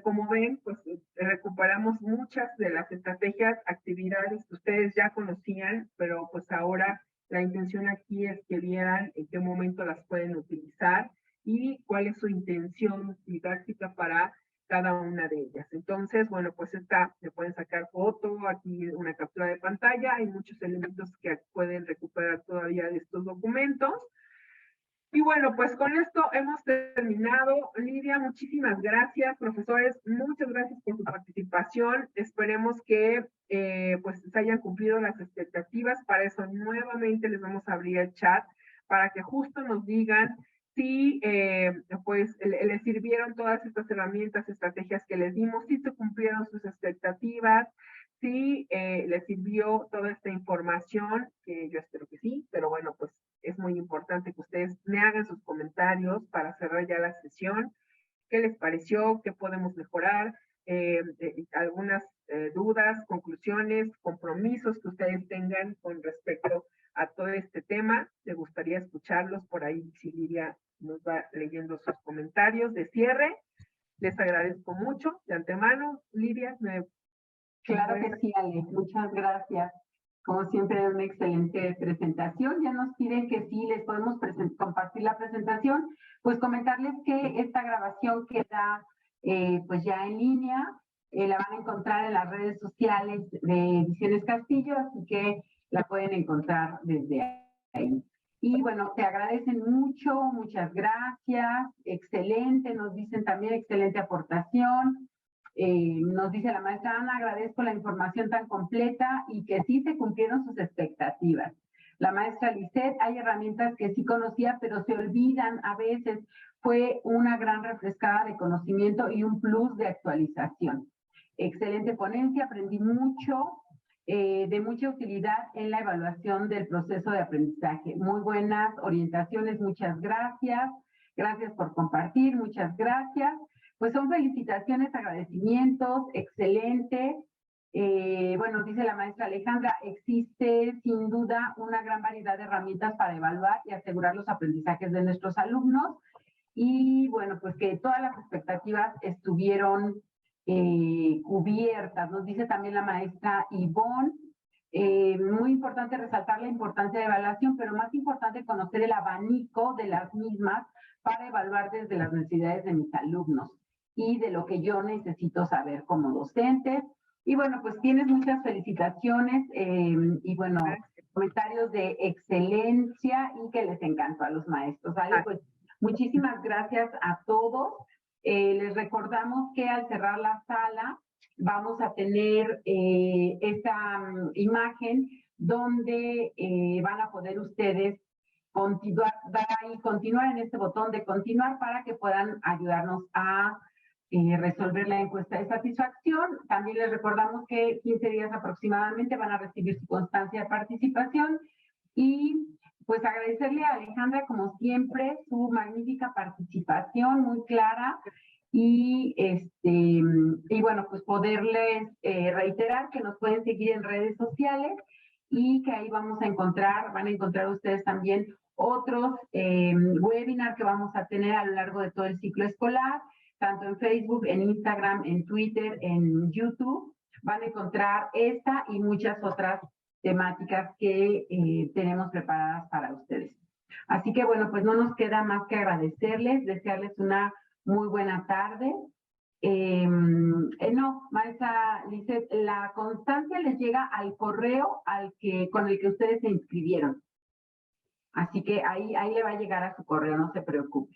Como ven, pues recuperamos muchas de las estrategias, actividades que ustedes ya conocían, pero pues ahora la intención aquí es que vieran en qué momento las pueden utilizar y cuál es su intención didáctica para cada una de ellas. Entonces, bueno, pues se pueden sacar foto, aquí una captura de pantalla, hay muchos elementos que pueden recuperar todavía de estos documentos. Y bueno, pues con esto hemos terminado. Lidia, muchísimas gracias. Profesores, muchas gracias por su participación. Esperemos que pues se hayan cumplido las expectativas. Para eso nuevamente les vamos a abrir el chat para que justo nos digan si pues les sirvieron todas estas herramientas, estrategias que les dimos, si se cumplieron sus expectativas, si les sirvió toda esta información, que yo espero que sí, pero bueno, pues es muy importante que ustedes me hagan sus comentarios para cerrar ya la sesión. ¿Qué les pareció? ¿Qué podemos mejorar? Algunas dudas, conclusiones, compromisos que ustedes tengan con respecto a todo este tema. Me gustaría escucharlos por ahí, si Lidia nos va leyendo sus comentarios de cierre. Les agradezco mucho de antemano. Lidia, Claro que sí, Ale. Muchas gracias. Como siempre, una excelente presentación. Ya nos piden que sí les podemos compartir la presentación. Pues comentarles que esta grabación queda pues ya en línea. La van a encontrar en las redes sociales de Ediciones Castillo, así que la pueden encontrar desde ahí. Y bueno, te agradecen mucho, muchas gracias. Excelente, nos dicen también excelente aportación. Nos dice la maestra Ana, agradezco la información tan completa y que sí se cumplieron sus expectativas. La maestra Lisette, hay herramientas que sí conocía, pero se olvidan a veces. Fue una gran refrescada de conocimiento y un plus de actualización. Excelente ponencia, aprendí mucho, de mucha utilidad en la evaluación del proceso de aprendizaje. Muy buenas orientaciones, muchas gracias. Gracias por compartir, muchas gracias. Pues son felicitaciones, agradecimientos, excelente. Bueno, dice la maestra Alejandra, existe sin duda una gran variedad de herramientas para evaluar y asegurar los aprendizajes de nuestros alumnos. Y bueno, pues que todas las expectativas estuvieron cubiertas. Nos dice también la maestra Ivonne, muy importante resaltar la importancia de evaluación, pero más importante conocer el abanico de las mismas para evaluar desde las necesidades de mis alumnos y de lo que yo necesito saber como docente. Y bueno, pues tienes muchas felicitaciones y bueno, comentarios de excelencia y que les encantó a los maestros. ¿Vale? Pues muchísimas gracias a todos. Les recordamos que al cerrar la sala vamos a tener esta imagen donde van a poder ustedes continuar en este botón de continuar para que puedan ayudarnos a resolver la encuesta de satisfacción. También les recordamos que 15 días aproximadamente van a recibir su constancia de participación y pues agradecerle a Alejandra como siempre su magnífica participación, muy clara y bueno, pues poderles reiterar que nos pueden seguir en redes sociales y que ahí van a encontrar ustedes también otros webinars que vamos a tener a lo largo de todo el ciclo escolar, tanto en Facebook, en Instagram, en Twitter, en YouTube. Van a encontrar esta y muchas otras temáticas que tenemos preparadas para ustedes. Así que bueno, pues no nos queda más que agradecerles, desearles una muy buena tarde. No, maestra Lisette, la constancia les llega al correo con el que ustedes se inscribieron. Así que ahí le va a llegar a su correo, no se preocupe.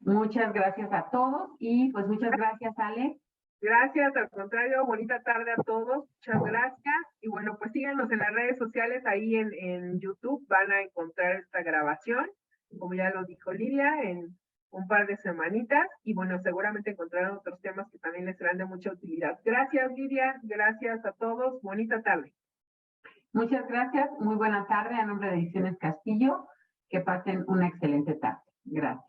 Muchas gracias a todos y pues muchas gracias, Ale. Gracias, al contrario, bonita tarde a todos, muchas gracias. Y bueno, pues síganos en las redes sociales, ahí en YouTube van a encontrar esta grabación, como ya lo dijo Lidia, en un par de semanitas. Y bueno, seguramente encontrarán otros temas que también les serán de mucha utilidad. Gracias, Lidia, gracias a todos, bonita tarde. Muchas gracias, muy buena tarde, a nombre de Ediciones Castillo, que pasen una excelente tarde. Gracias.